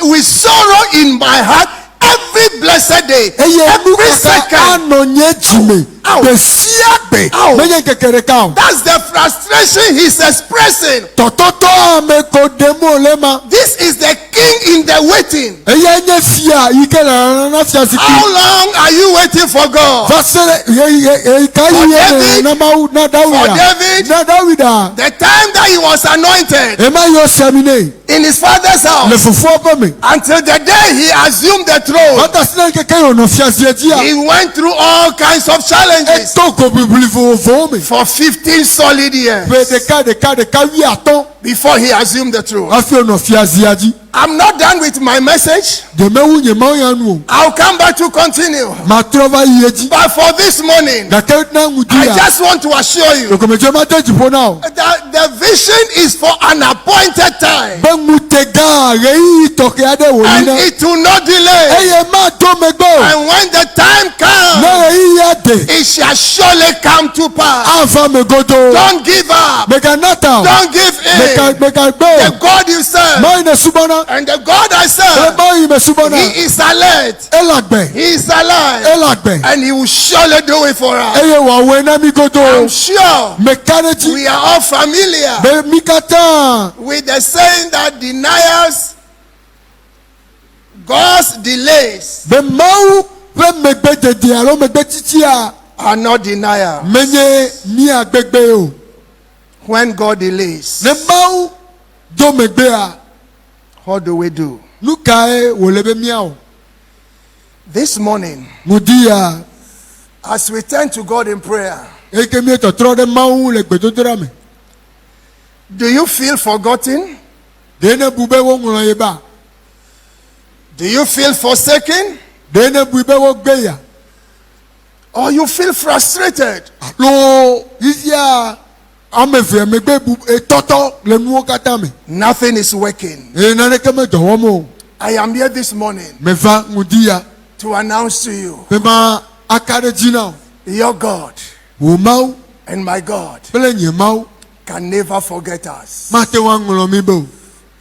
with sorrow in my heart, every blessed day, Eye every nukaka second. anonye jime. Ow. Besiagbe. Ow. Menye kekere kao. That's the frustration he's expressing. Tototo ameko demo lema. This is the king in the waiting. Eye nye fia ike na fia siki. How long are you waiting for God? Vasere For ekai David. na For Dawida. David, Na Dawida. the time that he was anointed Ema yo semine. in his father's Le house, fufu peme. until the day he assumed the throne, Wata sina keke yo no fia siejia. he went through all kinds of challenges Etoko bibuli fo me. for 15 solid years Pe de ka wi aton. before he assumed the throne. Afi ono fia ziaji. I'm not done with my message. De me wu nye ma ya nu. I'll come back to continue. Ma trova yeji. But for this morning, Da ke na I ngudia. just want to assure you Ko me jema te jipo na o. that the vision is for an appointed time Be mutega rei toke ade wo and ni na. it will not delay. Eye ma to me go. And when the time comes, Na rei ya de. it shall surely come to pass. Ava me godo. Don't give up. Me ka nata. Don't give in. Me ka The go. God you serve Ma ina subana. and the God I E serve, ma yi me subana. He is alert. Elagbe. He is alive. Elagbe. And He will surely do it for us. Eye wa we na mi I'm godo. sure Me kaneji. we are all familiar Be mi kata. with the saying that deniers, God's delays Be mawu be megbe dede alo megbe titi a. are not deniers. Menye mi agbegbe o. When God delays, Ne mawu do megbe a. what do we do? Nuka e wo lebe mia o. This morning, Mudi a. as we turn to God in prayer, Eke mi totro de mawu le gbe dodora me. do you feel forgotten? Dene bube wo ngolo ye ba. Do you feel forsaken? Dene bube wo gbe ya. Or you feel frustrated? Lo isia amefe megbe bu etoto le nuwo kata me. Nothing is working. E na ne ke me dowo mo. I am here this morning Me va mudi a. to announce to you, Be ma akare jina o. your God Wo mawu and my God pele nye mawu. can never forget us. Ma te wa ngolo mi bo.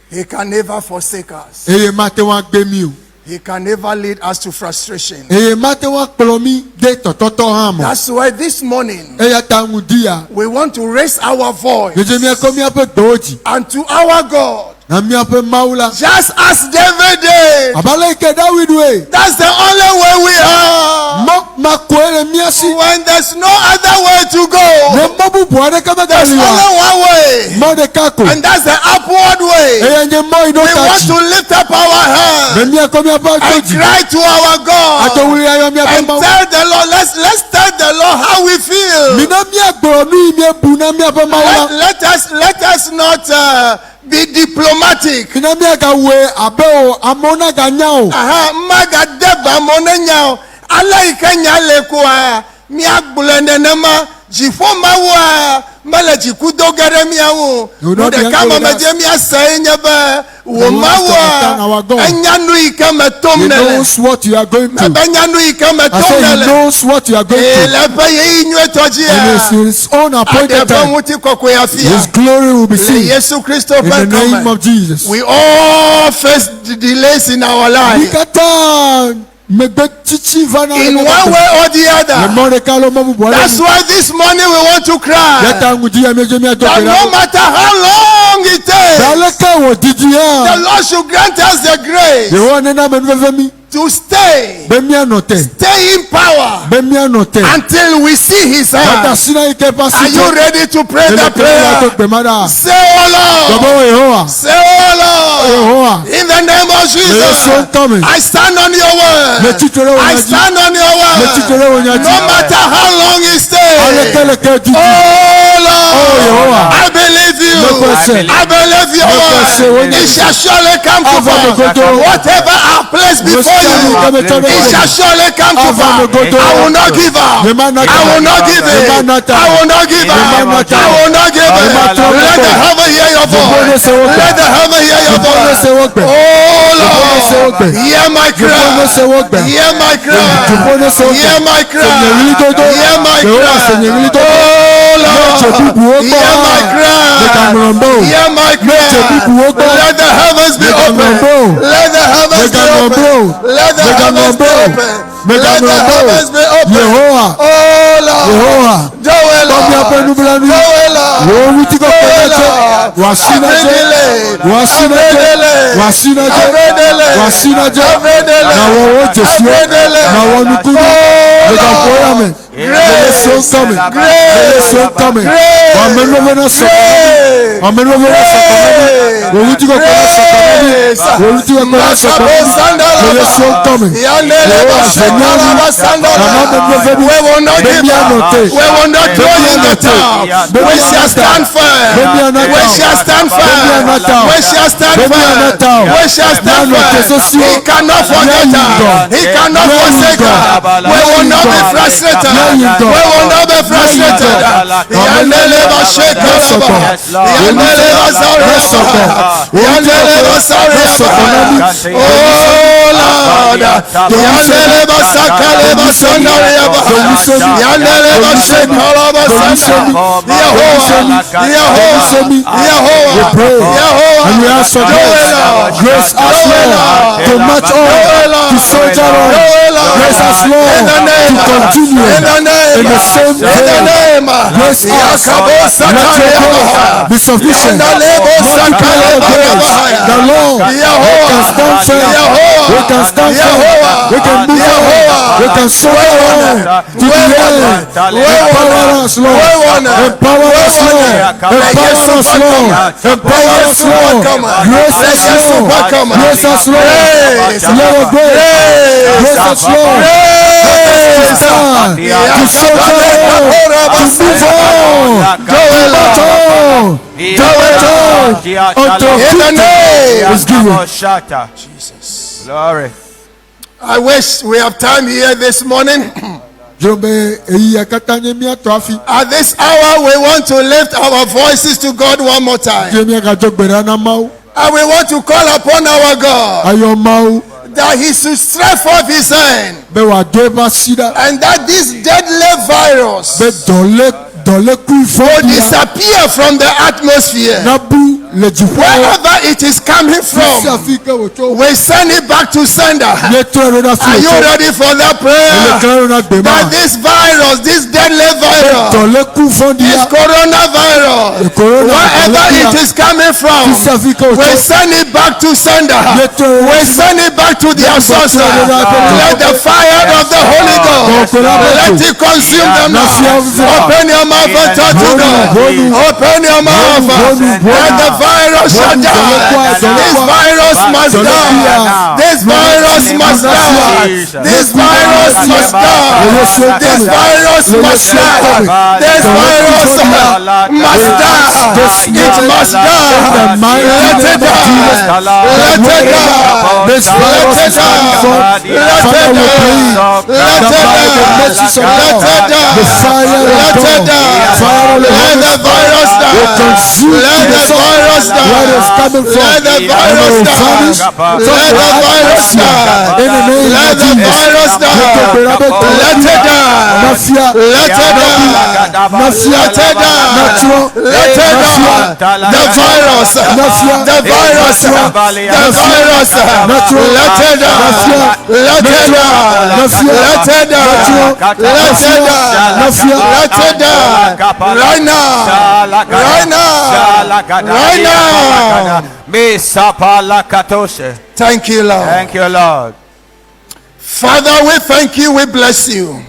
He can never forsake us. Eye ma te wa gbe mi o. He can never lead us to frustration. Eye ma te wa kplo mi de tototo ha mo. That's why this morning Eya ta mudi a. we want to raise our voice Jeje mi ko mi ape doji. unto our God, Na mi ape mawu la. just as David did. Abale ke David we. That's the only way we are. Mo ma ko ele mi asi. When there's no other way to go, Ne mo bu bo ade ka me there's gali wa. only one way, Mo de ka ko. and that's the upward way. Eya nye mo ino We want tachi. to lift up our hands Me mi ko mi ape and doji. cry to our God Ato wuri ayo mi ape and mawu. tell the Lord, let's tell the Lord how we feel. Mi na mi agboro mi mi ebu na mi ape mawu la. Let us not be diplomatic. Mi na mi aga we abe o amona ga nya o. Aha, mmaga deba monenya o. Ala ikenya lekwa mi agbulende nema jifo mawa mele jikudo gere mi awo. You No know de the kama answer to meje mi asai nyebe wo You must understand our mawa God. enya nu ike me He tomnele. knows what you are going through. Enya nu ike me I say he tomnele. knows what you are going through. Elepe ye inyo toji And it's ya. his own appointed Adepo time. muti kokwe afia. His glory will be seen Yesu Kristo in the name come. of Jesus. We all face the delays in our life. Nikata megbe chichi vana In one way or the other. Mordecai lo mabu bwale. That's why this morning we want to cry. Yata ngudi ya meje mi That atoke no la. matter how long it takes, Daleka wo didi the ya. Lord should grant us the grace Yeho nena menveve mi. to stay in power Bemi anote. until we see His hand. Bata sina ike pasi. Are you ready to pray the prayer? Say, oh Lord. Baba Yehowa. Say, oh Lord. Yehowa. In the name of Jesus, I stand on your word. I stand on your word. No matter how long it stays. Oh Lord, I believe you. I believe your word. It shall surely come to pass. Whatever I place before you, it shall surely come to pass. I will not give up. I will not give in. I will not give up. I will not give in. Let the heaven hear your voice. Let the heaven hear your voice. Oh Lord, wogbe. Hear my Jehova se cry. wogbe. Hear my Jehova se cry. wogbe. Hear my Senyeri dodo. cry. Hear my Jehova senyeri cry. dodo. Oh Meche bibu Lord. wogbe. Hear my Mekamrombo. cry. Hear my Meche bibu cry. wogbe. Let the heavens be Mekamrombo. open. Let the heavens be Mekamrombo. open. Let the heavens be Mekamrombo. open. Let the Mekamrombo. heavens be open. Yehowa. Oh Lord. Yehowa. Do it, Tọ́bi Lord. apẹnubilanu. Do it, Lord. Wọ́n wí tí kò Do pẹ́ it, lẹ́jọ́. Lord. Wà sí lẹ́jọ́. Wà sí lẹ́jọ́. Wà sí lẹ́jọ́. Wà sí lẹ́jọ́. Na wọ́n wọ́n jẹ̀sí ọ́. Na wọ́n nukunu. Lẹ́ka fọ́yà mi. Lẹ́lẹ́ so kọ́mi. Lẹ́lẹ́ so kọ́mi. Wà mẹ́lẹ́wẹ́ náà sọ̀kọ̀. Wà mẹ́lẹ́wẹ́ náà sọ̀kọ̀ náà. Wọ́n wí tí kò pẹ́ lẹ́jọ́ sọ̀kọ̀ náà. Wọ́n wí tí kò pẹ́ lẹ́jọ́ sọ̀kọ̀ náà. Lẹ́lẹ́ so kọ́mi. Yẹ́wọ́ àṣẹ̀nyáwó. Nana mẹ́lẹ́wẹ́ mi. We will not Bẹ́ẹ̀ni give up. ànọ̀tẹ̀. We will not throw in the towel. Baby, We shall I'm stand firm. Baby, I'm not We down. shall stand Baby, I'm not down. firm. We shall stand Baby, I'm not down. firm. We shall stand Man, okay, so firm. see He you. cannot forget Yeah, you us. God. He cannot Yeah, you forsake God. us. We Yeah, will you not be God. frustrated. Yeah, you God. We will not be frustrated. Yandeleba shekalaba. Yandeleba zareba. Yandeleba zareba. Oh Lord. Yandeleba sakaleba sonariaba. Yandeleba shekalaba sonariaba. We pray and we ask for grace. Grace us, Lord, to match on, to soldier on. Grace us, Lord, to continue in the same vein. Grace us. Let your grace be sufficient. Multiply your grace. The Lord, we can stand firm. We can stand firm. We can move on. We can soldier on to the end. Empower us, Lord. Empower us, Lord. Empower us, Lord. Empower us, Lord. Grace us, Lord. Grace us, Lord. Lord, grace. Grace us, Lord. To stand, to soldier on, to move on, to march on, to return until victory is given. Jesus. Glory. I wish we have time here this morning. Jombe eyi akata nye mi ato afi. At this hour, we want to lift our voices to God one more time. Jemi akajo gbera na mau. And we want to call upon our God Ayo mau. that He should stretch forth His hand Be wa de ba sida. and that this deadly virus Be dole ku ifo will dia. disappear from the atmosphere. Na bu le jupo. Wherever it is coming Si from, afika wo to. we send it back to sender. Ye to ero na fi Are you to. ready for that Ele prayer? kan ero na gbe That ma. this virus, this deadly virus, Dole ku ifo this dia. coronavirus, wherever it is coming from, Si afika wo we to. send it back to sender. Ye to ero. We send it back to their source. Let the fire of the Holy Ghost, let it consume them now. Open your mouth and talk to God. Open your mouth. Let the virus shut down. This virus must die. This virus must die. This virus must die. This virus must die. This virus must die. It must die. Let it die. Let it die. This virus is coming forth. Father, we pray that by the mercies of God, the fire of God, fire of the Let Holy the virus Spirit will die. consume Let the virus die. where it's coming from. Let the And it virus will die. vanish Let from the the virus atmosphere. die. In the name Let of the Jesus. virus die. Let it die. Mafia, Let it die. mafia, Let it die. natural, Let it die. The virus. mafia, The virus. The virus. natural, Let it die. Let it die. mafia, Let it die. Let it die. mafia, Let it die. Right now. Right now. Right now. Thank you, Lord. Thank you, Lord. Father, we thank you. We bless you.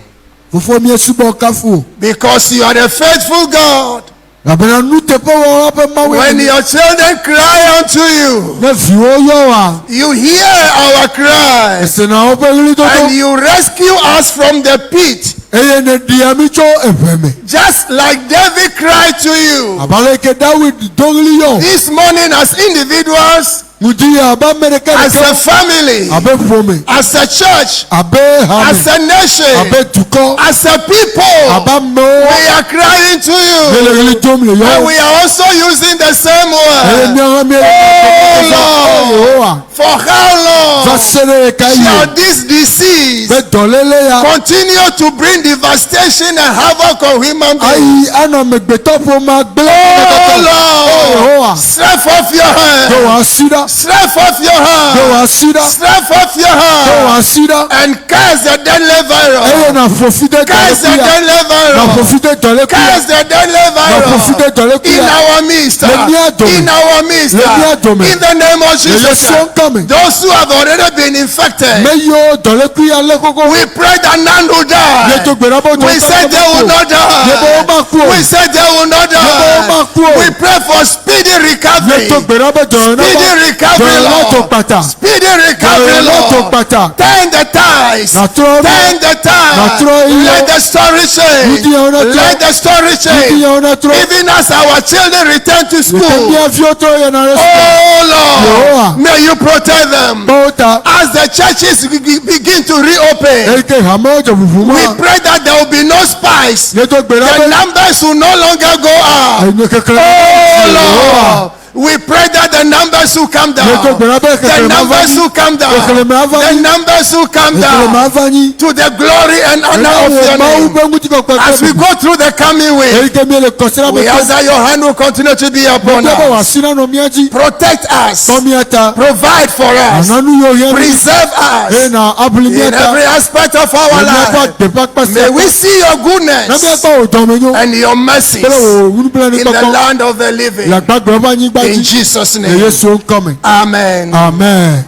Fofo mi esubo kafu. Because you are the faithful God. Abena nu tepo wo ape mawe. When your children cry unto you, Na fi o yo wa. you hear our cries Esena ope gili and toto. you rescue us from the pit. Eye ne diami cho efeme. Just like David cried to you. Abaleke David dogili yo. This morning as individuals, Mudi aba mereke. as a family, Abe fome. as a church, Abe as hame. a nation, Abe tuko. as a people, Aba mo. we are crying to Gele you. gili tom le yo. And we are also using the same Eye mi word. ara mi. Oh Lord, Yehowa. for how long sere ka shall ye this disease be dɔlele ya continue to bring devastation and havoc on human beings. ayi anɔ megbetɔƒo ma gblẽ Oh Yehowa. Lord, stretch off your do hand. wò asi ɖa Stretch off your do wò hand. asi ɖa Stretch off your do wò hand. asi ɖa And curse the deadly eye virus. na ƒofi de Curse the dɔlekuya deadly na virus. ƒofi de dɔlekuya Curse the deadly na ƒofi de virus. In dɔlekuya our midst. Le mia dome. In our midst. Le mia dome. In the name of Ye Jesus. Yesu ŋkɔme Those who have already been infected. me yiwo dɔlekuya lé koko We pray that none will die. ye to gbeɖa be We said they will not ye be wo die. ma ku o We said they will not ye be wo ma die. ku o We pray for speedy ye recovery. to gbeɖa be Speedy recovery, dɔyɔna to Lord. kpata Speedy recovery, dɔyɔna to Lord. kpata Turn the ties. natrɔ Turn the ties. Natrɔ iye. Let the story change. Nudi yawo natrɔ. Let the story nti change. yewo na trɔ Even as our children return to yete school. mia fiwo to yena ɖe Oh Lord, Yehowa. may you protect them. sukulu ta As the churches begin to reopen, eyi ke hamewo dze ʋuʋu we ma pray that there will be no spies. ye to gbeɖa The be numbers will no longer go up. enye kekle Oh Yehowa. Lord, we pray that the numbers will come down. ye to gbeɖa be The kekle ma va numbers nyi will come down. kekle ma va The nyi numbers will come kekle ma down va nyi to the glory and honor of eye your mawu name. be ŋutikɔkɔe As we go through the coming eyi week, ke mi le kɔsira me we ask that your hand will continue to be upon be be us. wòasi na nɔ mia dzi Protect us. tɔ mia ta Provide for us. ananu yiwo hiã mi Preserve eye us na abuli mia in ta every aspect of our le miaƒe life. teƒe akpa May sia we see your na goodness miakpɔ wò dɔmenyo and your mercies kple wò ŋunuble in the nukpɔkpɔ land of the living. le agbagbe ƒe anyigba In dzi Jesus' le name. Yesu ŋkɔme Amen. amen.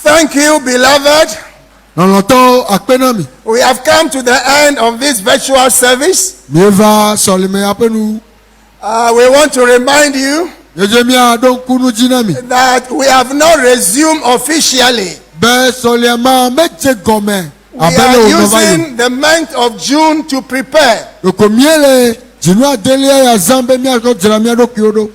Thank you, beloved. lɔlɔtɔwo akpe na mi We have come to the end of this virtual service. mieva sɔlime aƒe nu We want to remind you yedze mia ɖo ŋku nu dzi na mi that we have not resumed officially. be sɔlia ma medze gɔme We abe le are wò nɔva yi using the month of June to prepare. ɖoko mie le dzinu adelia ya zã be miakɔ dzra mia ɖokuiwo ɖo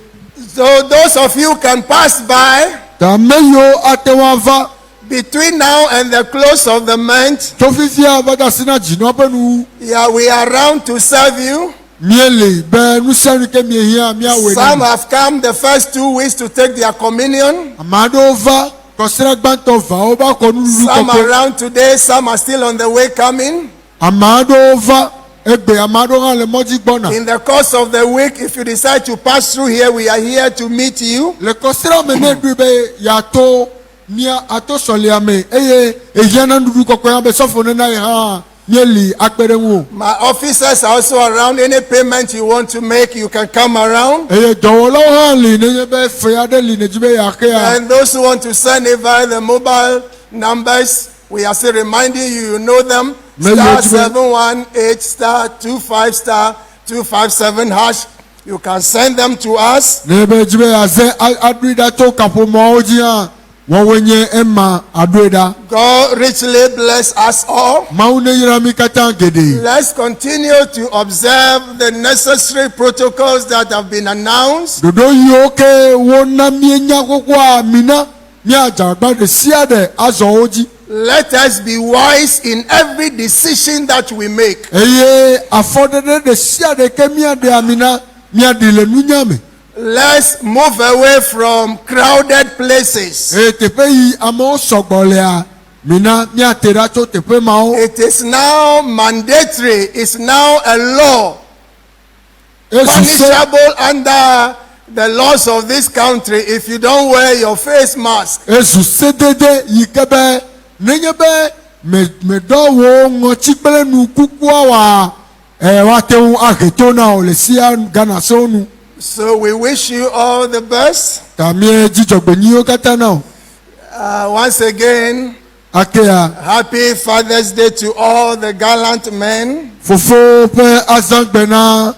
So those of you can pass by ta ame yiwo ate ŋu ava between now and the close of the month. tso fifia va de asi na dzinu ƒe nu Yeah, we are around to serve you. mie le be nu sia nu ke mie hiã miawɔe na Some mi have come the first 2 weeks to take their communion. ame aɖewo va kɔsira gbãtɔ vawo va kɔ nuɖuɖu Some kɔkɔe around today, some are still on the way coming. ame aɖewo va egbe ame aɖewo hã le mɔdzi gbɔna In the course of the week, if you decide to pass through here, we are here to meet you. le kɔsira me ne ɖoe be yeato mia ato sɔlia me eye ehia na nuɖuɖu kɔkɔe hã be sɔfo nena ye hã mieli akpe ɖe ŋu o My officers are also around. Any payment you want to make, you can come around. eye dɔwɔlawo hã li nenye be fe aɖe li ne dzi be yeaxea And those who want to send it via the mobile numbers, we are still reminding you, you know them. May Star you- 718 star 25 star 257 hash. You can send them to us. ne be dzi be yeaze aɖoe ɖa to kaƒomɔawo dzi hã wɔwoe nye ema aɖoe ɖa God richly bless us all. mawu ne yra mi katã geɖe Let's continue to observe the necessary protocols that have been announced. ɖoɖo yiwo ke wona mienya xoxoa mina miadze agba ɖe sia ɖe azɔ wo dzi Let us be wise in every decision that we make. eye afɔɖeɖe ɖe sia ɖe ke miaɖe amina miaɖi le nunya me Let's move away from crowded places. eye teƒe yi amewo sɔgbɔ lea mina miate ɖa tso teƒe mawo It is now mandatory, it's now a law ezu se punishable under the laws of this country if you don't wear your face mask. ezu sedede yi ke be nenye be meɖɔ wo ŋɔtsi kple nu kukua woate ŋu ahe to na o le sia Ghana sewo nu So we wish you all the best. ta mie dzidzɔgbenyiwo katã na o Once again, akea happy Father's Day to all the gallant men. fofo ƒe azãgbe na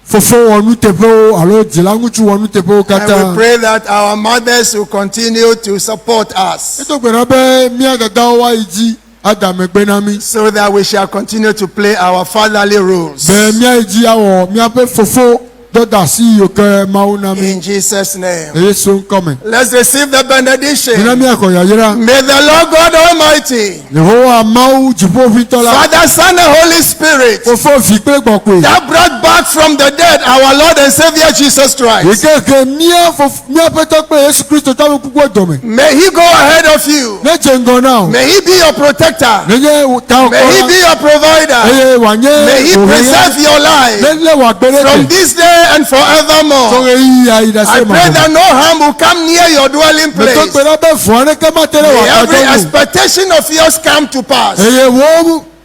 fofo wɔnuteƒewo alo dzila ŋutsu wɔnuteƒewo And we katã pray that our mothers will continue to support us edo gbe ɖa be mía dadawo woayi dzi ada megbe na mi so that we shall continue to play our fatherly roles. be míayi dzi awɔ míaƒe fofo dɔda si yi ke mawu na mi In Jesus' name. eye so nkɔme Let's receive the benediction. mina mi akɔ yayira May the Lord God Almighty, yehowa mawu dziƒoʋĩtɔ la Father, Son, and Holy Spirit, fofo vi kple gbɔkɔe that brought back from the dead our Lord and Savior Jesus Christ. yike ke míaƒe tɔ kple yesu kristo tɔ mi kukua dɔme May He go ahead of you. ne dze ŋgɔ na o May He be your protector. nenye ta May He be ɔkɔ your provider. eye wòanye May He preserve your life ne lé wò agbe ɖe from te this day and tso forevermore. ɣe yi ayi ɖe I se pray ma that no harm will come near your dwelling me to place. gbe ɖa be vɔ aɖeke mate ɖe wò May every agbadɔ nu expectation of yours come to pass. eye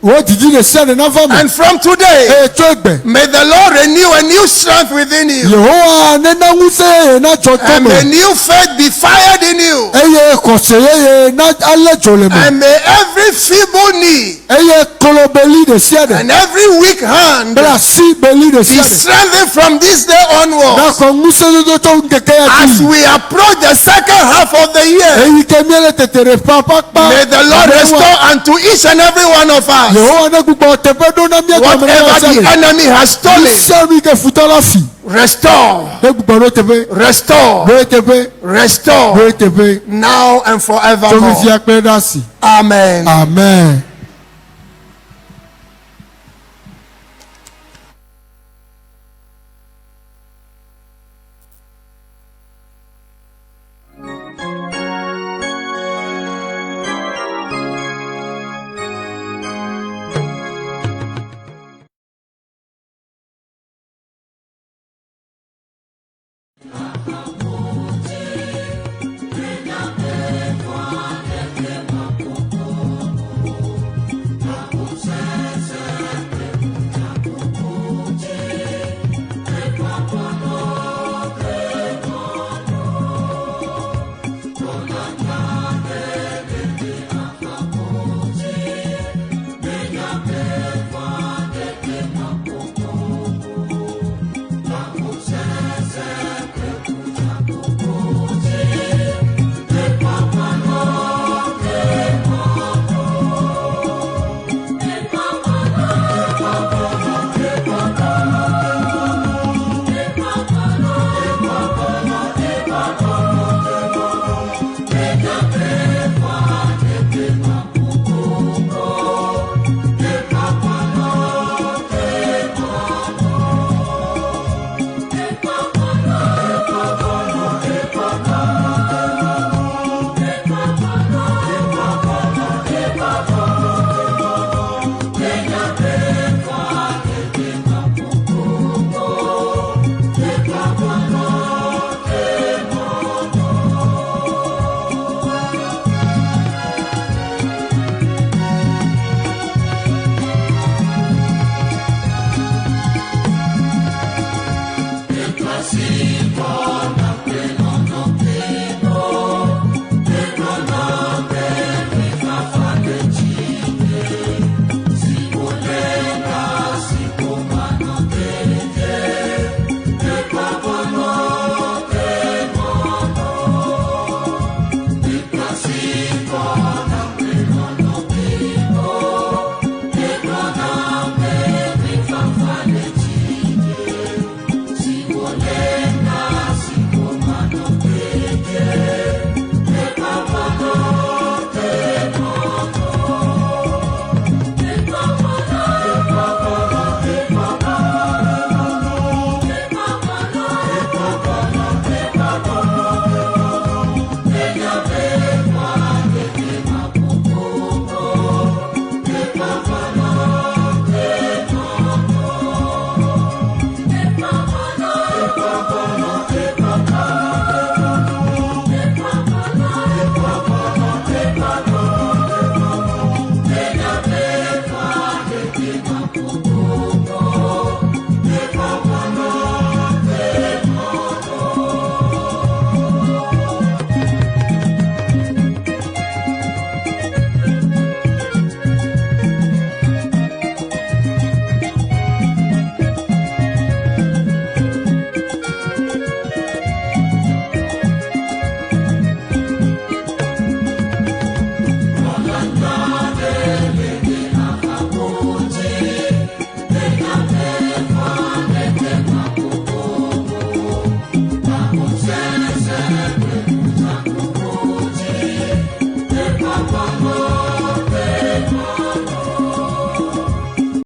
wò didi ɖe sia ɖe nava me And from today, eye tso egbe may the Lord renew a new strength within you. yehowa nena ŋusẽ yeye na dzɔ to And me may new faith be fired in you. eye kɔse yeye na alé dzo le me And may every feeble knee eye kolo beli ɖe sia ɖe and every weak hand kple asi beli ɖe be sia ɖe strengthened from this day onwards. nakɔ ŋusẽdodo tso ŋkeke ya As dzi we approach the second half of the year, eyi ke míele tete ɖe kpakpa may the Lord restore unto each and every one of us yehowa ne gbugbɔ teƒe ɖo na mía dɔme na whatever sia the ɖe enemy has stolen. sia mi ke futɔ la fi Restore, ne gbugbɔ ɖo teƒe restore, ɖo teƒe restore ɖo teƒe now and tso forevermore. fifia kpe ɖe asi Amen. amen.